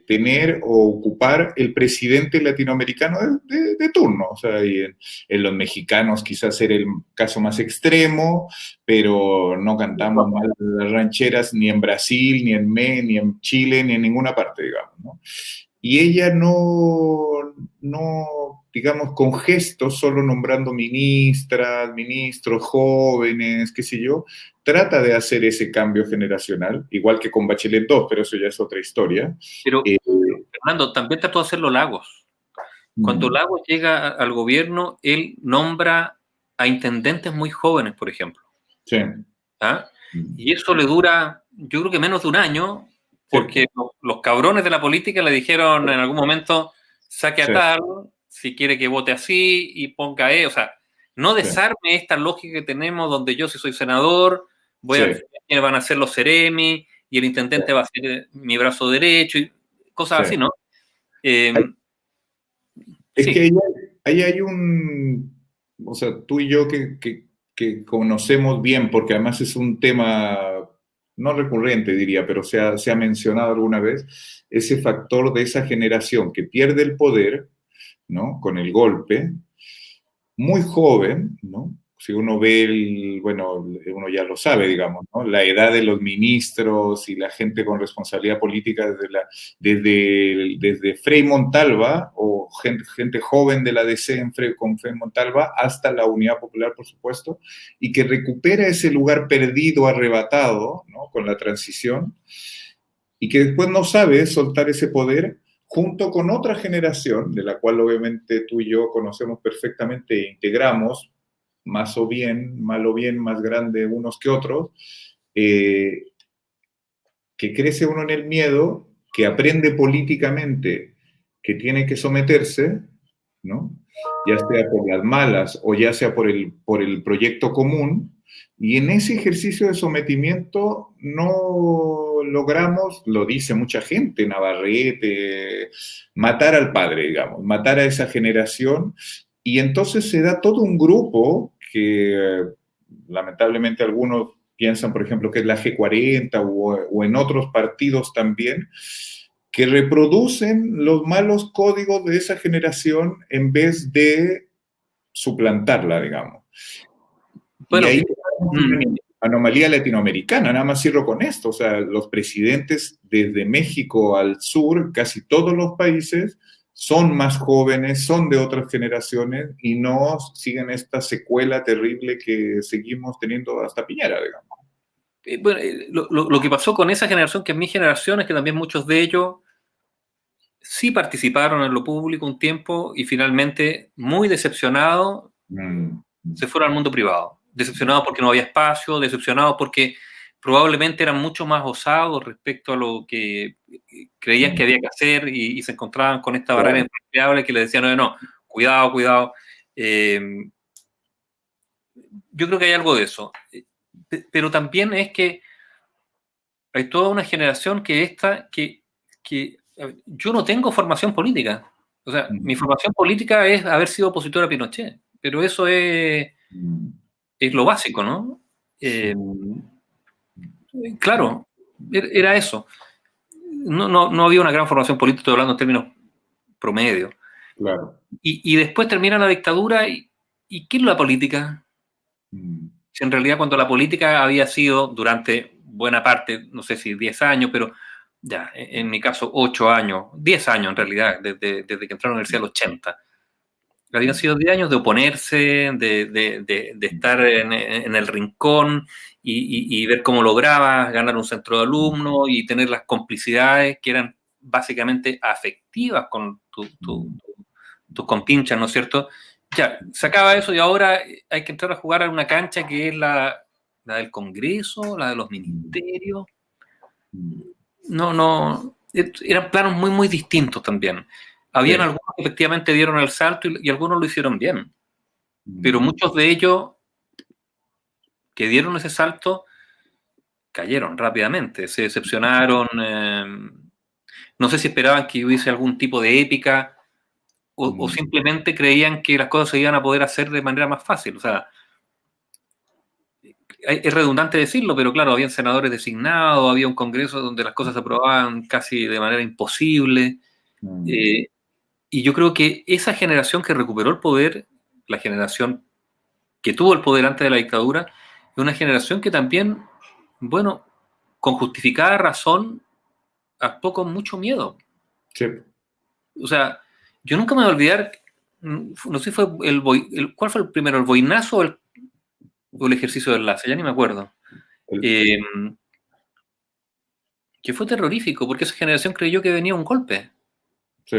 tener o ocupar el presidente latinoamericano de turno. O sea, y en los mexicanos quizás era el caso más extremo, pero no cantamos mal las rancheras ni en Brasil, ni en Chile, ni en ninguna parte, digamos, ¿no? Y ella no, digamos, con gestos, solo nombrando ministras, ministros, jóvenes, qué sé yo, trata de hacer ese cambio generacional, igual que con Bachelet 2, pero eso ya es otra historia. Pero, Eh, Fernando, también trató de hacerlo Lagos. Cuando mm, Lagos llega al gobierno, él nombra a intendentes muy jóvenes, por ejemplo. sí, ¿Ah? mm, Y eso le dura, yo creo que menos de un año, sí, porque los cabrones de la política le dijeron en algún momento, saque a sí, tal, si quiere que vote así y ponga o sea, no sí, desarme esta lógica que tenemos donde yo si soy senador, voy sí, a definir quiénes van a ser los seremi y el intendente va a ser mi brazo derecho y cosas sí. así, ¿no? Eh, Es que sí, ahí hay o sea, tú y yo que conocemos bien, porque además es un tema no recurrente, diría, pero se ha mencionado alguna vez, ese factor de esa generación que pierde el poder, ¿no? Con el golpe, muy joven, ¿no? Si uno ve, bueno, uno ya lo sabe, digamos, ¿no? La edad de los ministros y la gente con responsabilidad política desde Frei Montalva, o gente joven de la DC con Frei Montalva, hasta la Unidad Popular, por supuesto, y que recupera ese lugar perdido, arrebatado, ¿no? Con la transición, y que después no sabe soltar ese poder junto con otra generación, de la cual obviamente tú y yo conocemos perfectamente e integramos, más o bien, mal o bien, más grande unos que otros, eh, que crece uno en el miedo, que aprende políticamente que tiene que someterse, ¿no? Ya sea por las malas o ya sea por el proyecto común, y en ese ejercicio de sometimiento no logramos, lo dice mucha gente, Navarrete, matar al padre, digamos, matar a esa generación, y entonces se da todo un grupo que lamentablemente algunos piensan, por ejemplo, que es la G40 o en otros partidos también, que reproducen los malos códigos de esa generación en vez de suplantarla, digamos. Y bueno, ahí tenemos una mm, anomalía latinoamericana, nada más cierro con esto, o sea, los presidentes desde México al sur, casi todos los países, son más jóvenes, son de otras generaciones y no siguen esta secuela terrible que seguimos teniendo hasta Piñera, digamos. Bueno, lo que pasó con esa generación, que es mi generación, es que también muchos de ellos sí participaron en lo público un tiempo y finalmente, muy decepcionados, Mm, se fueron al mundo privado. Decepcionados porque no había espacio, decepcionados porque probablemente eran mucho más osados respecto a lo que creían que había que hacer y se encontraban con esta barrera claro. infranqueable que les decían, no, no, cuidado, cuidado. Yo creo que hay algo de eso. Pero también es que hay toda una generación que yo no tengo formación política. O sea, mi Mm, formación política es haber sido opositor a Pinochet, pero eso mm, es lo básico, ¿no? sí, Eh, claro, era eso. No había una gran formación política, estoy hablando en términos promedio. claro. Y después termina la dictadura y ¿qué es la política? Mm, Si en realidad cuando la política había sido durante buena parte, no sé si 10 años, pero ya, en mi caso 8 años, 10 años en realidad, desde que entré a la universidad, el 80. Habían sido 10 años de oponerse, de estar en el rincón y ver cómo lograbas ganar un centro de alumnos y tener las complicidades que eran básicamente afectivas con tus compinchas, ¿no es cierto? Ya, se acaba eso y ahora hay que entrar a jugar a una cancha que es la del Congreso, la de los ministerios. mm, No, eran planos muy, muy distintos también. Habían sí, algunos que efectivamente dieron el salto y algunos lo hicieron bien, pero mm, muchos de ellos que dieron ese salto cayeron rápidamente, se decepcionaron, no sé si esperaban que hubiese algún tipo de épica o mm, simplemente creían que las cosas se iban a poder hacer de manera más fácil. O sea, es redundante decirlo, pero claro, habían senadores designados, había un Congreso donde las cosas se aprobaban casi de manera imposible. mm, Eh, y yo creo que esa generación que recuperó el poder, la generación que tuvo el poder antes de la dictadura, es una generación que también, bueno, con justificada razón, actuó con mucho miedo. sí. O sea, yo nunca me voy a olvidar, no sé si fue ¿cuál fue el primero, el boinazo o el ejercicio de enlace? Ya ni me acuerdo. El- Eh, que fue terrorífico, porque esa generación creyó que venía un golpe. sí.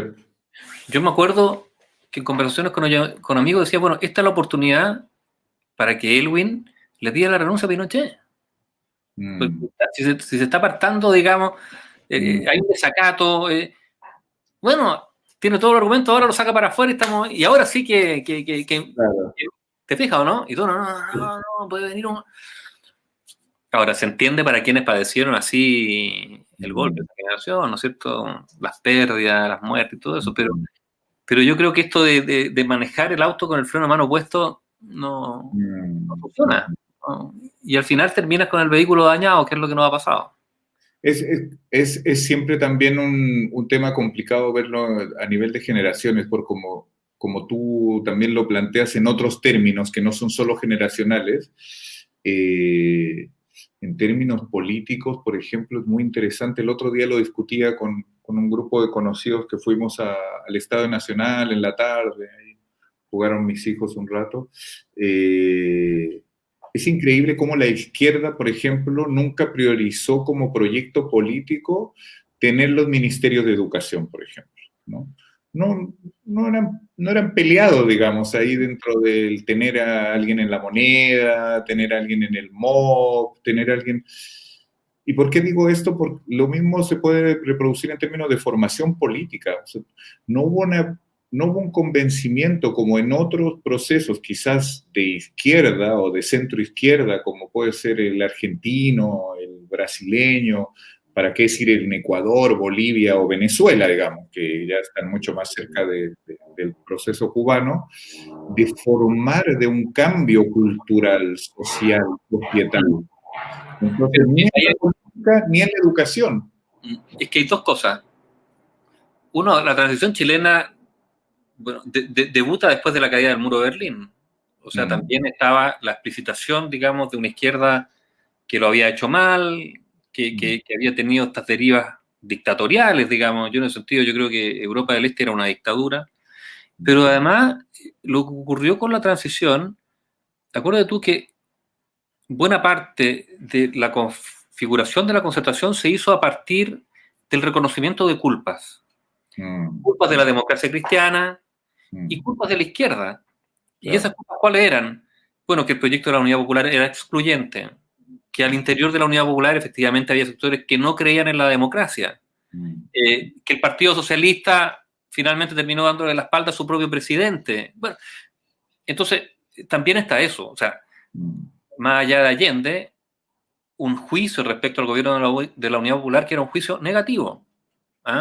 Yo me acuerdo que en conversaciones con amigos decía, bueno, esta es la oportunidad para que Elwin le diera la renuncia a Pinochet. Porque Mm, si se está apartando, digamos, mm, hay un desacato, bueno, tiene todo el argumento, ahora lo saca para afuera y ahora sí claro. que ¿te fijas o no? Y tú, no, puede venir un... Ahora, se entiende para quienes padecieron así el golpe de Mm, esa generación, ¿no es cierto? Las pérdidas, las muertes y todo eso, mm, pero yo creo que esto de manejar el auto con el freno a mano puesto no mm, funciona, mm. ¿no? Y al final terminas con el vehículo dañado, que es lo que nos ha pasado. Es siempre también un tema complicado verlo a nivel de generaciones, por como tú también lo planteas en otros términos que no son solo generacionales. Eh, en términos políticos, por ejemplo, es muy interesante. El otro día lo discutía con un grupo de conocidos que fuimos al Estadio Nacional en la tarde, ahí jugaron mis hijos un rato. Es increíble cómo la izquierda, por ejemplo, nunca priorizó como proyecto político tener los ministerios de educación, por ejemplo, ¿no? No, no eran peleados, digamos, ahí dentro del tener a alguien en la moneda, tener a alguien en el MOB, tener a alguien... ¿Y por qué digo esto? Porque lo mismo se puede reproducir en términos de formación política. O sea, no hubo no hubo un convencimiento como en otros procesos, quizás de izquierda o de centro izquierda, como puede ser el argentino, el brasileño, para qué decir en Ecuador, Bolivia o Venezuela, digamos, que ya están mucho más cerca del proceso cubano, de formar de un cambio cultural, social, societal. Entonces, Pero ni en la política ni en la educación. es que hay dos cosas. Uno, la transición chilena, bueno, debuta después de la caída del muro de Berlín. O sea, Mm, también estaba la explicitación, digamos, de una izquierda que lo había hecho mal, mm, que había tenido estas derivas dictatoriales, digamos. Yo en ese sentido, yo creo que Europa del Este era una dictadura, pero además lo que ocurrió con la transición, acuérdate tú que buena parte de la configuración de la concertación se hizo a partir del reconocimiento de culpas. Culpas de la democracia cristiana y culpas de la izquierda. ¿Y esas culpas cuáles eran? Bueno, que el proyecto de la Unidad Popular era excluyente, que al interior de la Unidad Popular efectivamente había sectores que no creían en la democracia, que el Partido Socialista finalmente terminó dándole la espalda a su propio presidente. Bueno, entonces también está eso, o sea, más allá de Allende, un juicio respecto al gobierno de la Unidad Popular que era un juicio negativo.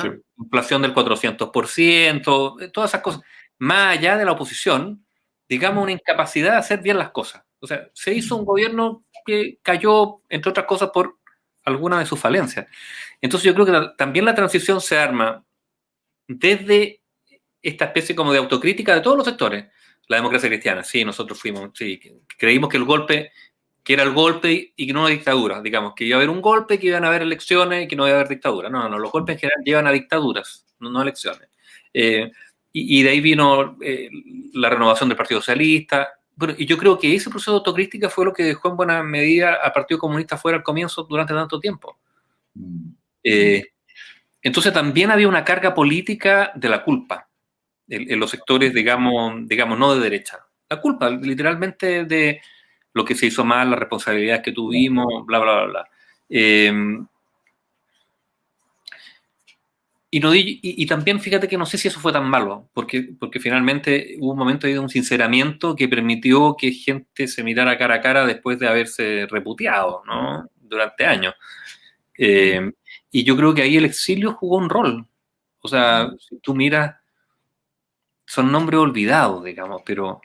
Sí. Inflación del 400%, todas esas cosas. Más allá de la oposición, digamos, una incapacidad de hacer bien las cosas. O sea, se hizo un gobierno que cayó, entre otras cosas, por alguna de sus falencias. Entonces yo creo que también la transición se arma desde esta especie como de autocrítica de todos los sectores. La democracia cristiana, sí, nosotros fuimos, sí, creímos que el golpe, que era el golpe y que no una dictadura, digamos, que iba a haber un golpe, que iban a haber elecciones y que no iba a haber dictadura. No, no, los golpes en general llevan a dictaduras, no a elecciones. Y de ahí vino la renovación del Partido Socialista. Bueno, y yo creo que ese proceso de autocrítica fue lo que dejó en buena medida al Partido Comunista fuera al comienzo durante tanto tiempo. Entonces también había una carga política de la culpa en los sectores, digamos, no de derecha. La culpa, literalmente, de lo que se hizo mal, las responsabilidades que tuvimos, bla, bla, bla, bla. Y también fíjate que no sé si eso fue tan malo, porque finalmente hubo un momento ahí de un sinceramiento que permitió que gente se mirara cara a cara después de haberse reputeado, ¿no? Durante años. Y yo creo que ahí el exilio jugó un rol. O sea, si tú miras, son nombres olvidados, digamos, pero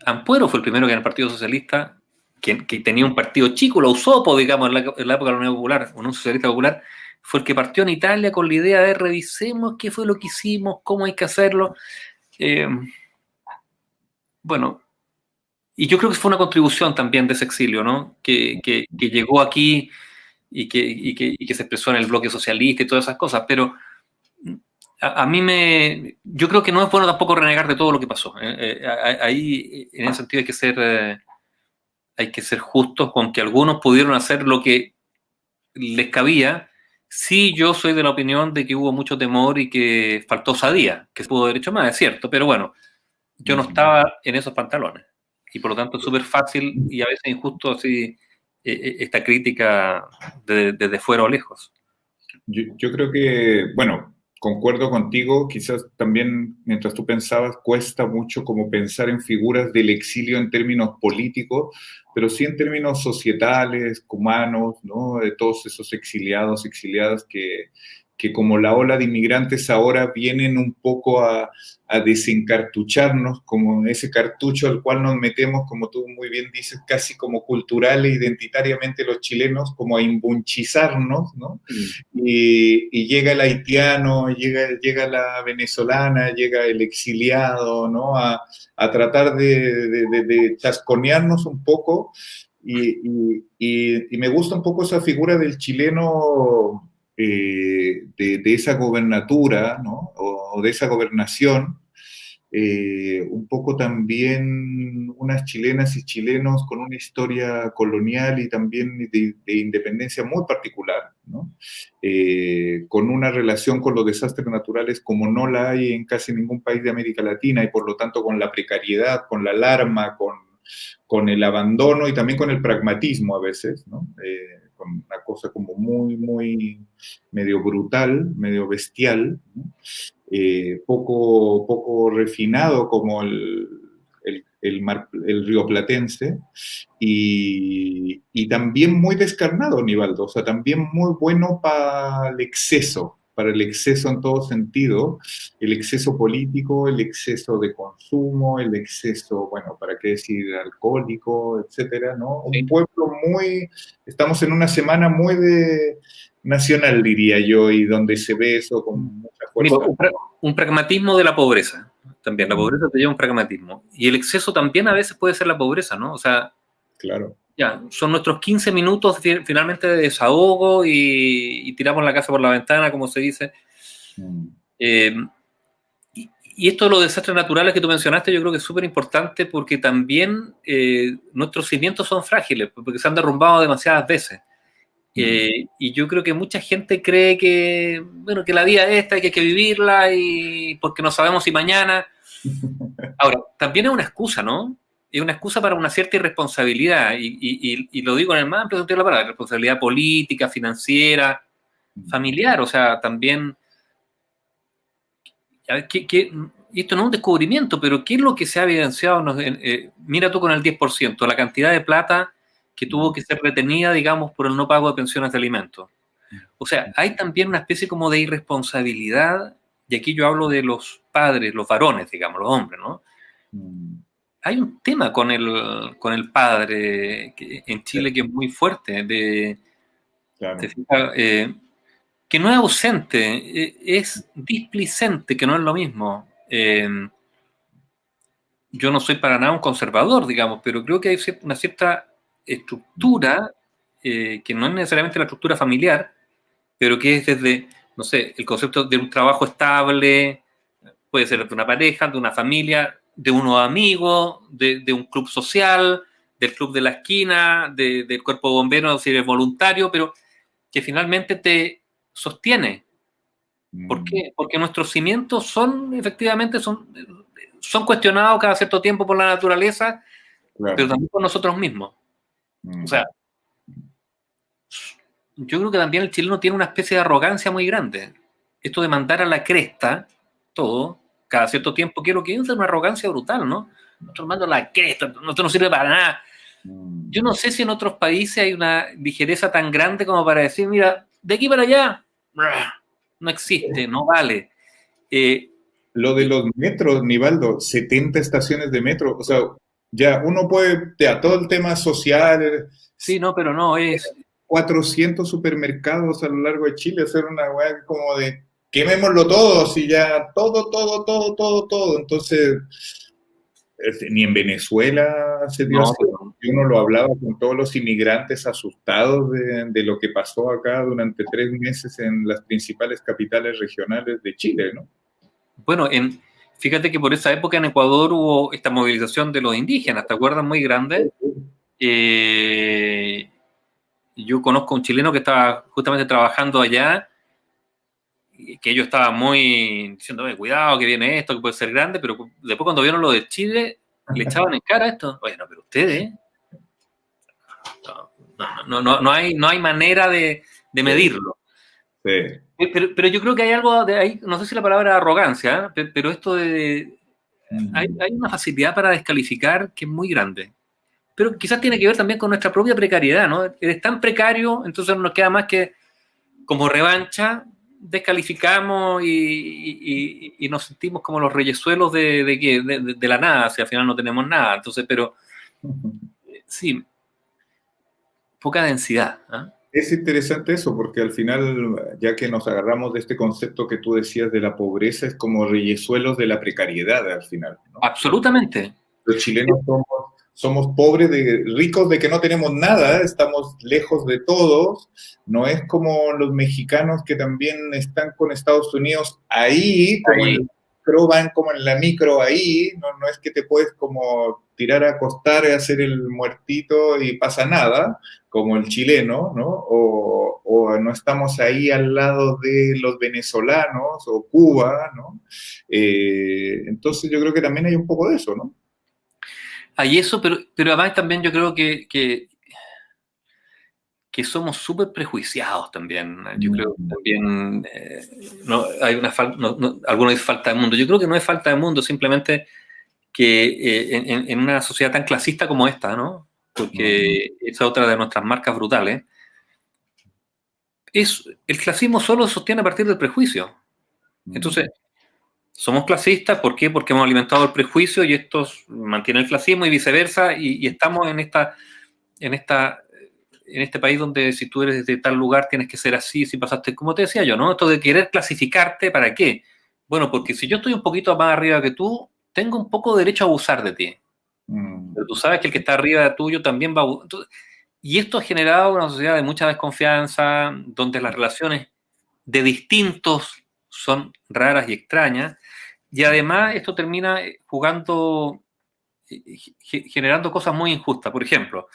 Ampuero fue el primero que en el Partido Socialista, que tenía un partido chico, la USOPO, digamos, en la época de la Unión Popular, Unión Socialista Popular, fue el que partió en Italia con la idea de revisemos qué fue lo que hicimos, cómo hay que hacerlo. Bueno, y yo creo que fue una contribución también de ese exilio, ¿no? Que llegó aquí y que se expresó en el bloque socialista y todas esas cosas, pero a mí yo creo que no es bueno tampoco renegar de todo lo que pasó. Ahí, en ese sentido, hay que ser justos con que algunos pudieron hacer lo que les cabía. Sí, yo soy de la opinión de que hubo mucho temor y que faltó osadía, que se pudo haber hecho más, es cierto, pero bueno, yo no estaba en esos pantalones. Y por lo tanto es súper fácil y a veces injusto así esta crítica desde fuera o lejos. Yo creo que, bueno, concuerdo contigo, quizás también mientras tú pensabas cuesta mucho como pensar en figuras del exilio en términos políticos, pero sí en términos societales, humanos, ¿no? De todos esos exiliados, exiliadas que como la ola de inmigrantes ahora vienen un poco a desencartucharnos, como ese cartucho al cual nos metemos, como tú muy bien dices, casi como cultural e identitariamente los chilenos, como a imbunchizarnos, ¿no? Y llega el haitiano, llega la venezolana, llega el exiliado, ¿no? A tratar de chasconearnos un poco, y me gusta un poco esa figura del chileno, de esa gobernatura, ¿no? O de esa gobernación, un poco también unas chilenas y chilenos con una historia colonial y también de independencia muy particular, ¿no? Con una relación con los desastres naturales como no la hay en casi ningún país de América Latina, y por lo tanto con la precariedad, con la alarma, con el abandono y también con el pragmatismo a veces, ¿no? Con una cosa como muy, muy medio brutal, medio bestial, ¿no? Poco refinado como el rioplatense, y también muy descarnado, Nivaldo, o sea, también muy bueno para el exceso en todo sentido, el exceso político, el exceso de consumo, el exceso, bueno, para qué decir, alcohólico, etcétera, ¿no? Un pueblo estamos en una semana muy nacional, diría yo, y donde se ve eso con mucha fuerza. Un pragmatismo de la pobreza, también. La pobreza te lleva a un pragmatismo. Y el exceso también a veces puede ser la pobreza, ¿no? O sea, claro. ya, son nuestros 15 minutos finalmente de desahogo y tiramos la casa por la ventana, como se dice. Eh, y esto de los desastres naturales que tú mencionaste, yo creo que es súper importante porque también nuestros cimientos son frágiles, porque se han derrumbado demasiadas veces. Y yo creo que mucha gente cree que, bueno, que la vida es esta, que hay que vivirla y porque no sabemos si mañana. Ahora, también es una excusa, ¿no? Es una excusa para una cierta irresponsabilidad, y lo digo en el más amplio sentido de la palabra, responsabilidad política, financiera, familiar, o sea, también, a ver, y esto no es un descubrimiento, pero ¿qué es lo que se ha evidenciado? Mira tú con el 10%, la cantidad de plata que tuvo que ser retenida, digamos, por el no pago de pensiones de alimentos. O sea, hay también una especie como de irresponsabilidad, y aquí yo hablo de los padres, los varones, digamos, los hombres, ¿no? Hay un tema con el padre en Chile que es muy fuerte, Claro. que no es ausente, es displicente, que no es lo mismo. Yo no soy para nada un conservador, digamos, pero creo que hay una cierta estructura, que no es necesariamente la estructura familiar, pero que es desde, no sé, el concepto de un trabajo estable, puede ser de una pareja, de una familia, de unos amigos, de un club social, del club de la esquina, del cuerpo de bomberos si eres voluntario, pero que finalmente te sostiene. ¿Por qué? Porque nuestros cimientos efectivamente, son cuestionados cada cierto tiempo por la naturaleza, Claro. pero también por nosotros mismos. O sea, yo creo que también el chileno tiene una especie de arrogancia muy grande. Esto de mandar a la cresta todo, cada cierto tiempo, quiero que es una arrogancia brutal, ¿no? Nosotros mando a la cresta, esto no sirve para nada. Yo no sé si en otros países hay una ligereza tan grande como para decir, mira, de aquí para allá, no existe, no vale. Lo de los metros, Nivaldo, 70 estaciones de metro, o sea, ya uno puede, ya todo el tema social, sí, no, pero no, es 400 supermercados a lo largo de Chile, hacer una weá como de quemémoslo todo, así ya, todo. Entonces, ni en Venezuela se dio así. Uno lo hablaba con todos los inmigrantes asustados de lo que pasó acá durante 3 meses en las principales capitales regionales de Chile, ¿no? Bueno, fíjate que por esa época en Ecuador hubo esta movilización de los indígenas, ¿te acuerdas? Muy grande. Yo conozco a un chileno que estaba justamente trabajando allá, que ellos estaban muy diciendo, cuidado, que viene esto, que puede ser grande, pero después cuando vieron lo de Chile, le echaban en cara esto. Bueno, pero ustedes, no hay manera de medirlo. Sí. Pero yo creo que hay algo de ahí, no sé si la palabra arrogancia, pero esto hay una facilidad para descalificar que es muy grande. Pero quizás tiene que ver también con nuestra propia precariedad, ¿no? Eres tan precario, entonces no nos queda más que, como revancha, descalificamos y nos sentimos como los reyesuelos de la nada, si al final no tenemos nada. Entonces, pero sí, poca densidad. ¿Eh? Es interesante eso, porque al final, ya que nos agarramos de este concepto que tú decías de la pobreza, es como reyesuelos de la precariedad al final, ¿no? Absolutamente. Los chilenos somos pobres, ricos de que no tenemos nada, estamos lejos de todos. No es como los mexicanos que también están con Estados Unidos ahí, como en la micro, van como en la micro ahí, no es que te puedes como tirar a acostar y hacer el muertito y pasa nada, como el chileno, ¿no? O no estamos ahí al lado de los venezolanos o Cuba, ¿no? Entonces yo creo que también hay un poco de eso, ¿no? Hay eso, pero además también yo creo que somos súper prejuiciados también. Yo creo que también no, hay una algunos dicen falta de mundo. Yo creo que no es falta de mundo, simplemente que en una sociedad tan clasista como esta, ¿no? Porque esa es otra de nuestras marcas brutales, el clasismo solo se sostiene a partir del prejuicio. Entonces, somos clasistas, ¿por qué? Porque hemos alimentado el prejuicio y esto mantiene el clasismo y viceversa, y estamos en este país donde si tú eres de tal lugar tienes que ser así, si pasaste, como te decía yo, ¿no? Esto de querer clasificarte, ¿para qué? Bueno, porque si yo estoy un poquito más arriba que tú, tengo un poco derecho a abusar de ti. pero tú sabes que el que está arriba tuyo también va a... Entonces, y esto ha generado una sociedad de mucha desconfianza, donde las relaciones de distintos son raras y extrañas, y además esto termina jugando, generando cosas muy injustas. Por ejemplo,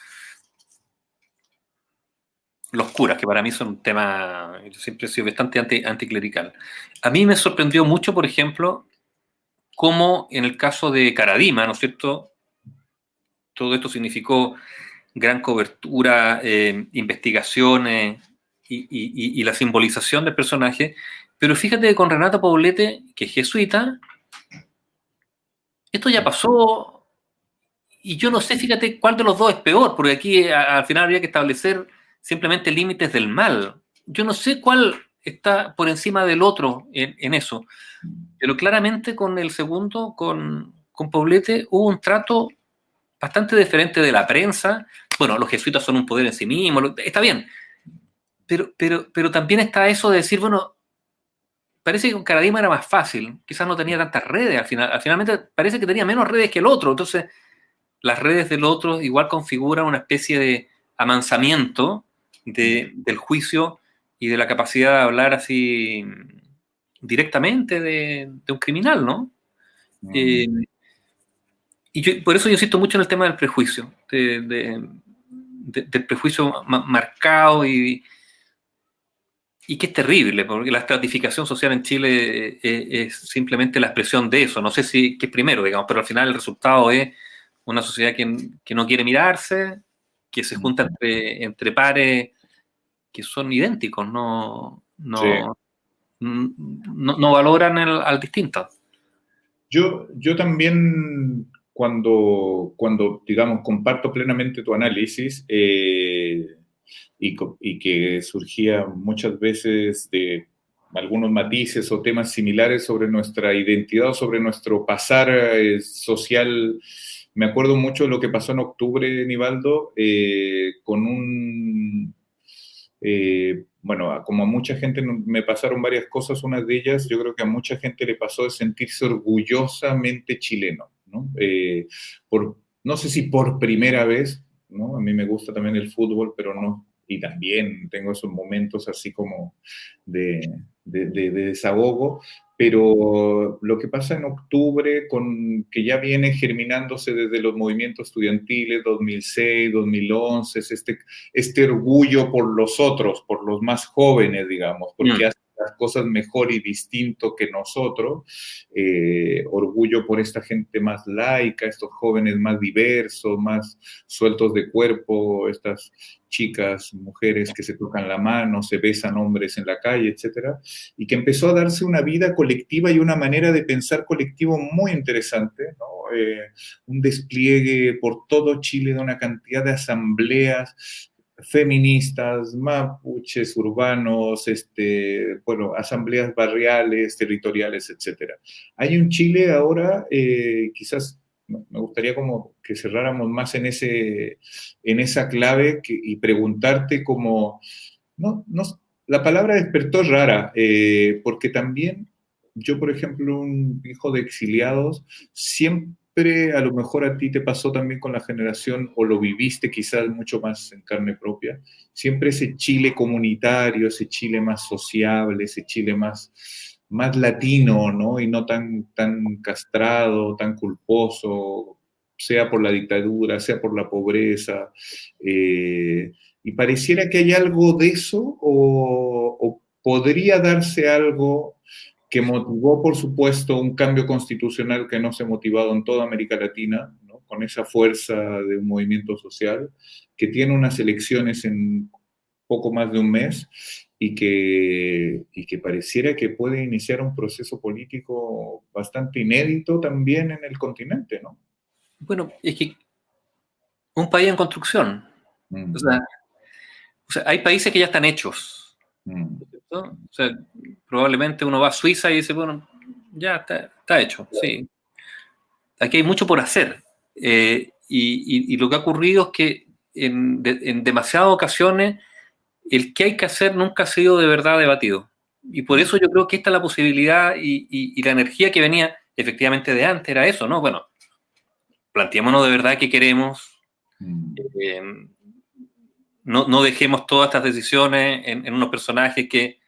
los curas, que para mí son un tema, yo siempre he sido bastante anticlerical. A mí me sorprendió mucho, por ejemplo, cómo en el caso de Caradima, ¿no es cierto? Todo esto significó gran cobertura, investigaciones y la simbolización del personaje. Pero fíjate que con Renato Poblete, que es jesuita, esto ya pasó y yo no sé, fíjate, cuál de los dos es peor, porque aquí al final habría que establecer simplemente límites del mal. Yo no sé cuál está por encima del otro en eso, pero claramente con el segundo, con Poblete, hubo un trato bastante diferente de la prensa. Bueno, los jesuitas son un poder en sí mismos, está bien, pero también está eso de decir, bueno, parece que con Caradima era más fácil, quizás no tenía tantas redes, finalmente parece que tenía menos redes que el otro, entonces las redes del otro igual configuran una especie de amansamiento del juicio y de la capacidad de hablar así directamente de un criminal, ¿no? Eh, y por eso yo insisto mucho en el tema del prejuicio, del prejuicio marcado y que es terrible, porque la estratificación social en Chile es simplemente la expresión de eso. No sé si qué es primero, digamos, pero al final el resultado es una sociedad que no quiere mirarse, que se junta entre pares que son idénticos, Sí. no valoran al distinto. Yo también, cuando, digamos, comparto plenamente tu análisis, y que surgía muchas veces de algunos matices o temas similares sobre nuestra identidad o sobre nuestro pasar social. Me acuerdo mucho de lo que pasó en octubre, Nivaldo, con bueno, como a mucha gente me pasaron varias cosas, una de ellas yo creo que a mucha gente le pasó de sentirse orgullosamente chileno, ¿no? No sé si por primera vez, ¿no? A mí me gusta también el fútbol, pero no, y también tengo esos momentos así como de desahogo, pero lo que pasa en octubre, que ya viene germinándose desde los movimientos estudiantiles, 2006, 2011, es este orgullo por los otros, por los más jóvenes, digamos, porque hacen las cosas mejor y distinto que nosotros, orgullo por esta gente más laica, estos jóvenes más diversos, más sueltos de cuerpo, estas chicas, mujeres que se tocan la mano, se besan hombres en la calle, etcétera, y que empezó a darse una vida colectiva y una manera de pensar colectivo muy interesante, ¿no? Un despliegue por todo Chile de una cantidad de asambleas feministas, mapuches, urbanos, bueno, asambleas barriales, territoriales, etcétera. Hay un Chile ahora, quizás me gustaría como que cerráramos más en esa clave y preguntarte como, la palabra despertó es rara, porque también yo, por ejemplo, un hijo de exiliados, siempre a lo mejor a ti te pasó también con la generación, o lo viviste quizás mucho más en carne propia, siempre ese Chile comunitario, ese Chile más sociable, ese Chile más latino, ¿no? Y no tan castrado, tan culposo, sea por la dictadura, sea por la pobreza. Y pareciera que hay algo de eso, o podría darse algo que motivó, por supuesto, un cambio constitucional que no se ha motivado en toda América Latina, ¿no? Con esa fuerza de un movimiento social, que tiene unas elecciones en poco más de un mes y que pareciera que puede iniciar un proceso político bastante inédito también en el continente, ¿no? Bueno, es que un país en construcción. O sea, hay países que ya están hechos. ¿No? O sea, probablemente uno va a Suiza y dice, bueno, ya está hecho, sí. Aquí hay mucho por hacer. Y lo que ha ocurrido es que en demasiadas ocasiones el que hay que hacer nunca ha sido de verdad debatido. Y por eso yo creo que esta es la posibilidad y la energía que venía efectivamente de antes, era eso, ¿no? Bueno, planteémonos de verdad qué queremos, no dejemos todas estas decisiones en unos personajes que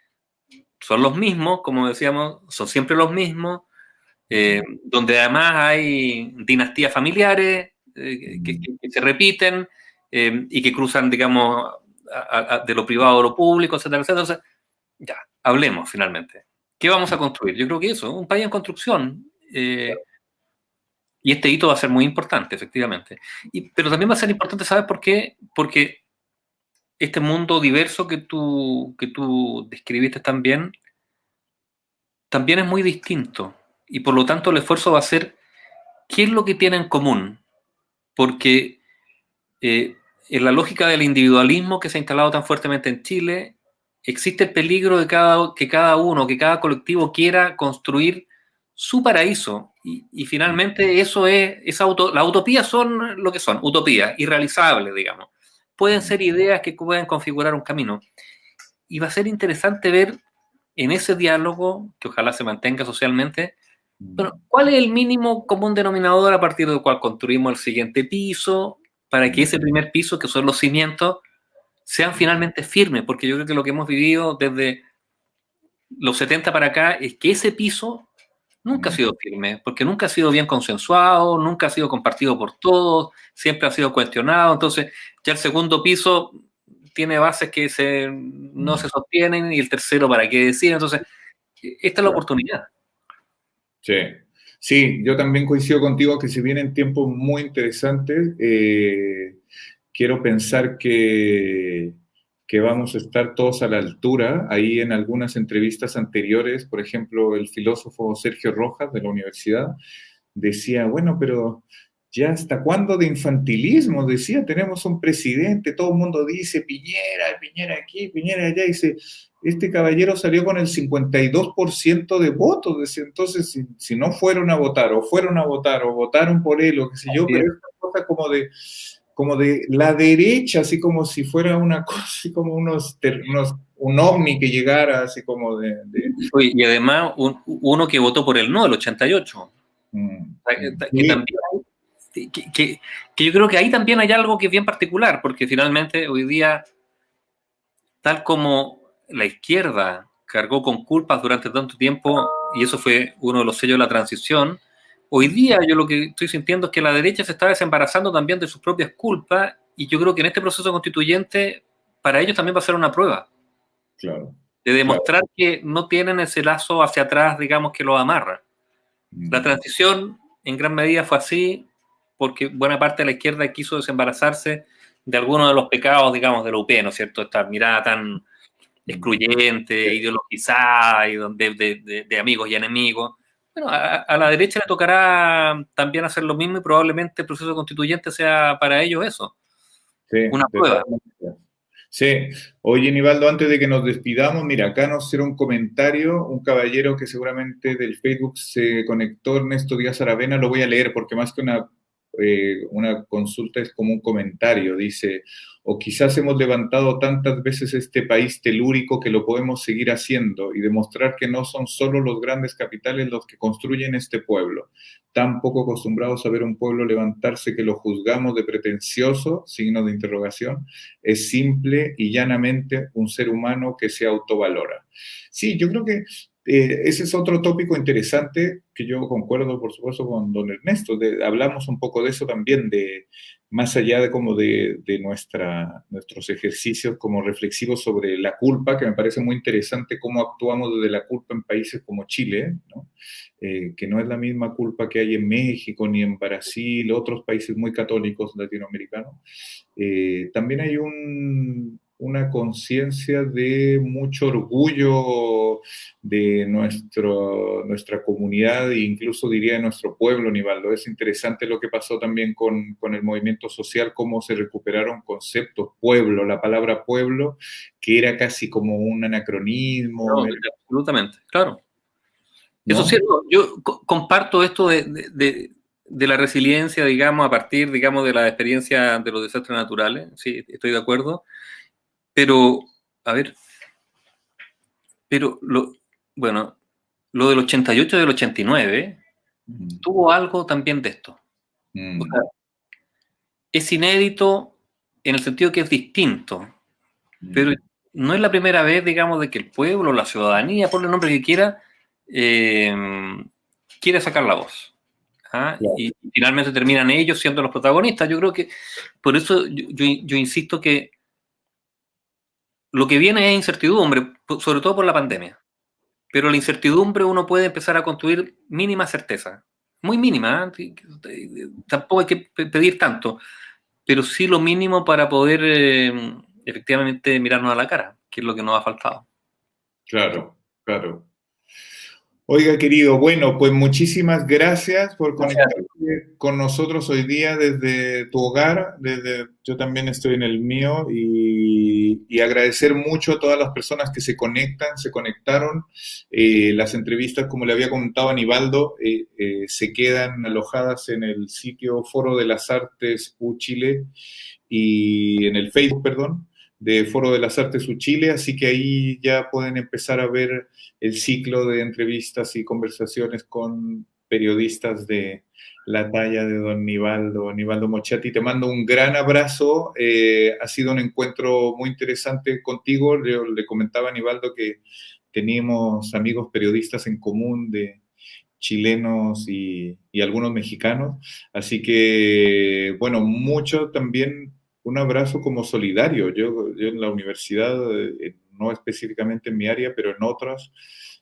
son los mismos, como decíamos, son siempre los mismos, donde además hay dinastías familiares que se repiten y que cruzan, digamos, de lo privado a lo público, etcétera, etcétera. Entonces, ya, hablemos finalmente. ¿Qué vamos a construir? Yo creo que eso, un país en construcción. Y este hito va a ser muy importante, efectivamente. Pero también va a ser importante, ¿sabes por qué? Porque este mundo diverso que tú describiste también es muy distinto. Y por lo tanto el esfuerzo va a ser qué es lo que tiene en común. Porque en la lógica del individualismo que se ha instalado tan fuertemente en Chile, existe el peligro de que cada colectivo quiera construir su paraíso. Y finalmente eso las utopías son lo que son, utopías, irrealizables, digamos. Pueden ser ideas que pueden configurar un camino. Y va a ser interesante ver en ese diálogo, que ojalá se mantenga socialmente, bueno, ¿cuál es el mínimo común denominador a partir del cual construimos el siguiente piso para que ese primer piso, que son los cimientos, sean finalmente firmes? Porque yo creo que lo que hemos vivido desde los 70 para acá es que ese piso nunca ha sido firme, porque nunca ha sido bien consensuado, nunca ha sido compartido por todos, siempre ha sido cuestionado. Entonces, ya el segundo piso tiene bases que no se sostienen y el tercero, ¿para qué decir? Entonces, esta es la oportunidad. Sí, sí, yo también coincido contigo que si vienen tiempos muy interesantes, quiero pensar que vamos a estar todos a la altura. Ahí en algunas entrevistas anteriores, por ejemplo, el filósofo Sergio Rojas de la universidad decía, bueno, pero ya hasta cuándo de infantilismo, decía, tenemos un presidente, todo el mundo dice Piñera, Piñera aquí, Piñera allá, y dice, este caballero salió con el 52% de votos, decía, entonces si no fueron a votar, o votaron por él, o qué sé yo, pero es una cosa como de la derecha, así como si fuera una cosa, así como un ovni que llegara, así como de... Y además uno que votó por el no, el 88. Que también que yo creo que ahí también hay algo que es bien particular, porque finalmente hoy día, tal como la izquierda cargó con culpas durante tanto tiempo, y eso fue uno de los sellos de la transición, hoy día yo lo que estoy sintiendo es que la derecha se está desembarazando también de sus propias culpas, y yo creo que en este proceso constituyente para ellos también va a ser una prueba. Claro. De demostrar que no tienen ese lazo hacia atrás, digamos, que los amarra. La transición en gran medida fue así, porque buena parte de la izquierda quiso desembarazarse de algunos de los pecados, digamos, de la UP, ¿no es cierto? Esta mirada tan excluyente, ideologizada, y de amigos y enemigos. Bueno, a la derecha le tocará también hacer lo mismo y probablemente el proceso constituyente sea para ellos eso, una prueba. Sí, oye Nivaldo, antes de que nos despidamos, mira, acá nos hicieron un comentario, un caballero que seguramente del Facebook se conectó, Ernesto Díaz Aravena, lo voy a leer porque más que una consulta es como un comentario, dice, o quizás hemos levantado tantas veces este país telúrico que lo podemos seguir haciendo y demostrar que no son solo los grandes capitales los que construyen este pueblo, tan poco acostumbrados a ver un pueblo levantarse que lo juzgamos de pretencioso, signo de interrogación, es simple y llanamente un ser humano que se autovalora. Sí, yo creo que ese es otro tópico interesante que yo concuerdo, por supuesto, con don Ernesto. Hablamos un poco de eso también, más allá de nuestros ejercicios como reflexivos sobre la culpa, que me parece muy interesante cómo actuamos desde la culpa en países como Chile, ¿no? Que no es la misma culpa que hay en México ni en Brasil, otros países muy católicos latinoamericanos. También hay una conciencia de mucho orgullo de nuestra comunidad e incluso diría de nuestro pueblo, Nivaldo. Es interesante lo que pasó también con el movimiento social, cómo se recuperaron conceptos, pueblo, la palabra pueblo, que era casi como un anacronismo. No, absolutamente, claro. ¿No? Eso es cierto. Yo comparto esto de la resiliencia, digamos, a partir, digamos, de la experiencia de los desastres naturales. Sí, estoy de acuerdo. Pero, a ver, bueno, lo del 88 y del 89 tuvo algo también de esto. O sea, es inédito en el sentido que es distinto, pero no es la primera vez, digamos, de que el pueblo, la ciudadanía, por el nombre que quiera, quiere sacar la voz. ¿Ah? Claro. Y finalmente terminan ellos siendo los protagonistas. Yo creo que por eso yo insisto que lo que viene es incertidumbre, sobre todo por la pandemia. Pero la incertidumbre uno puede empezar a construir mínima certeza. Muy mínima, ¿eh? Tampoco hay que pedir tanto, pero sí lo mínimo para poder efectivamente mirarnos a la cara, que es lo que nos ha faltado. Claro, claro. Oiga, querido, bueno, pues muchísimas gracias por Gracias. conectarte con nosotros hoy día desde tu hogar, yo también estoy en el mío y agradecer mucho a todas las personas que se conectan, se conectaron. Las entrevistas, como le había comentado a Nivaldo, se quedan alojadas en el sitio Foro de las Artes U Chile y en el Facebook, perdón, de Foro de las Artes U Chile, así que ahí ya pueden empezar a ver el ciclo de entrevistas y conversaciones con periodistas de la talla de don Nivaldo Mochati. Te mando un gran abrazo, ha sido un encuentro muy interesante contigo. Yo le comentaba a Nivaldo que teníamos amigos periodistas en común de chilenos y algunos mexicanos, así que, bueno, mucho también un abrazo como solidario. Yo en la universidad, no específicamente en mi área, pero en otras,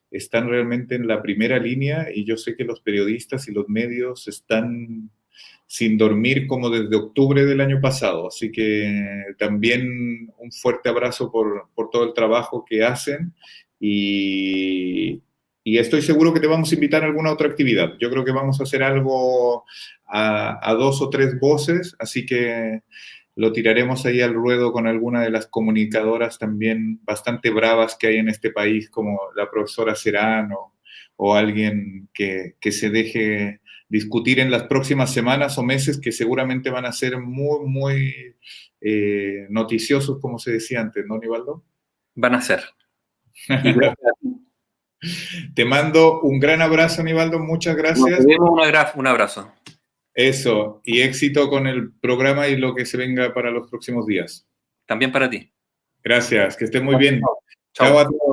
están realmente en la primera línea y yo sé que los periodistas y los medios están sin dormir como desde octubre del año pasado. Así que también un fuerte abrazo por todo el trabajo que hacen y estoy seguro que te vamos a invitar a alguna otra actividad. Yo creo que vamos a hacer algo a dos o tres voces, así que lo tiraremos ahí al ruedo con alguna de las comunicadoras también bastante bravas que hay en este país, como la profesora Serrano o alguien que se deje discutir en las próximas semanas o meses que seguramente van a ser muy, muy noticiosos, como se decía antes, ¿no, Nivaldo? Van a ser. Y gracias. Te mando un gran abrazo, Nivaldo, muchas Nos gracias. vemos, un abrazo. Eso, y éxito con el programa y lo que se venga para los próximos días. También para ti. Gracias, que esté muy bien. Chao Chao. a todos.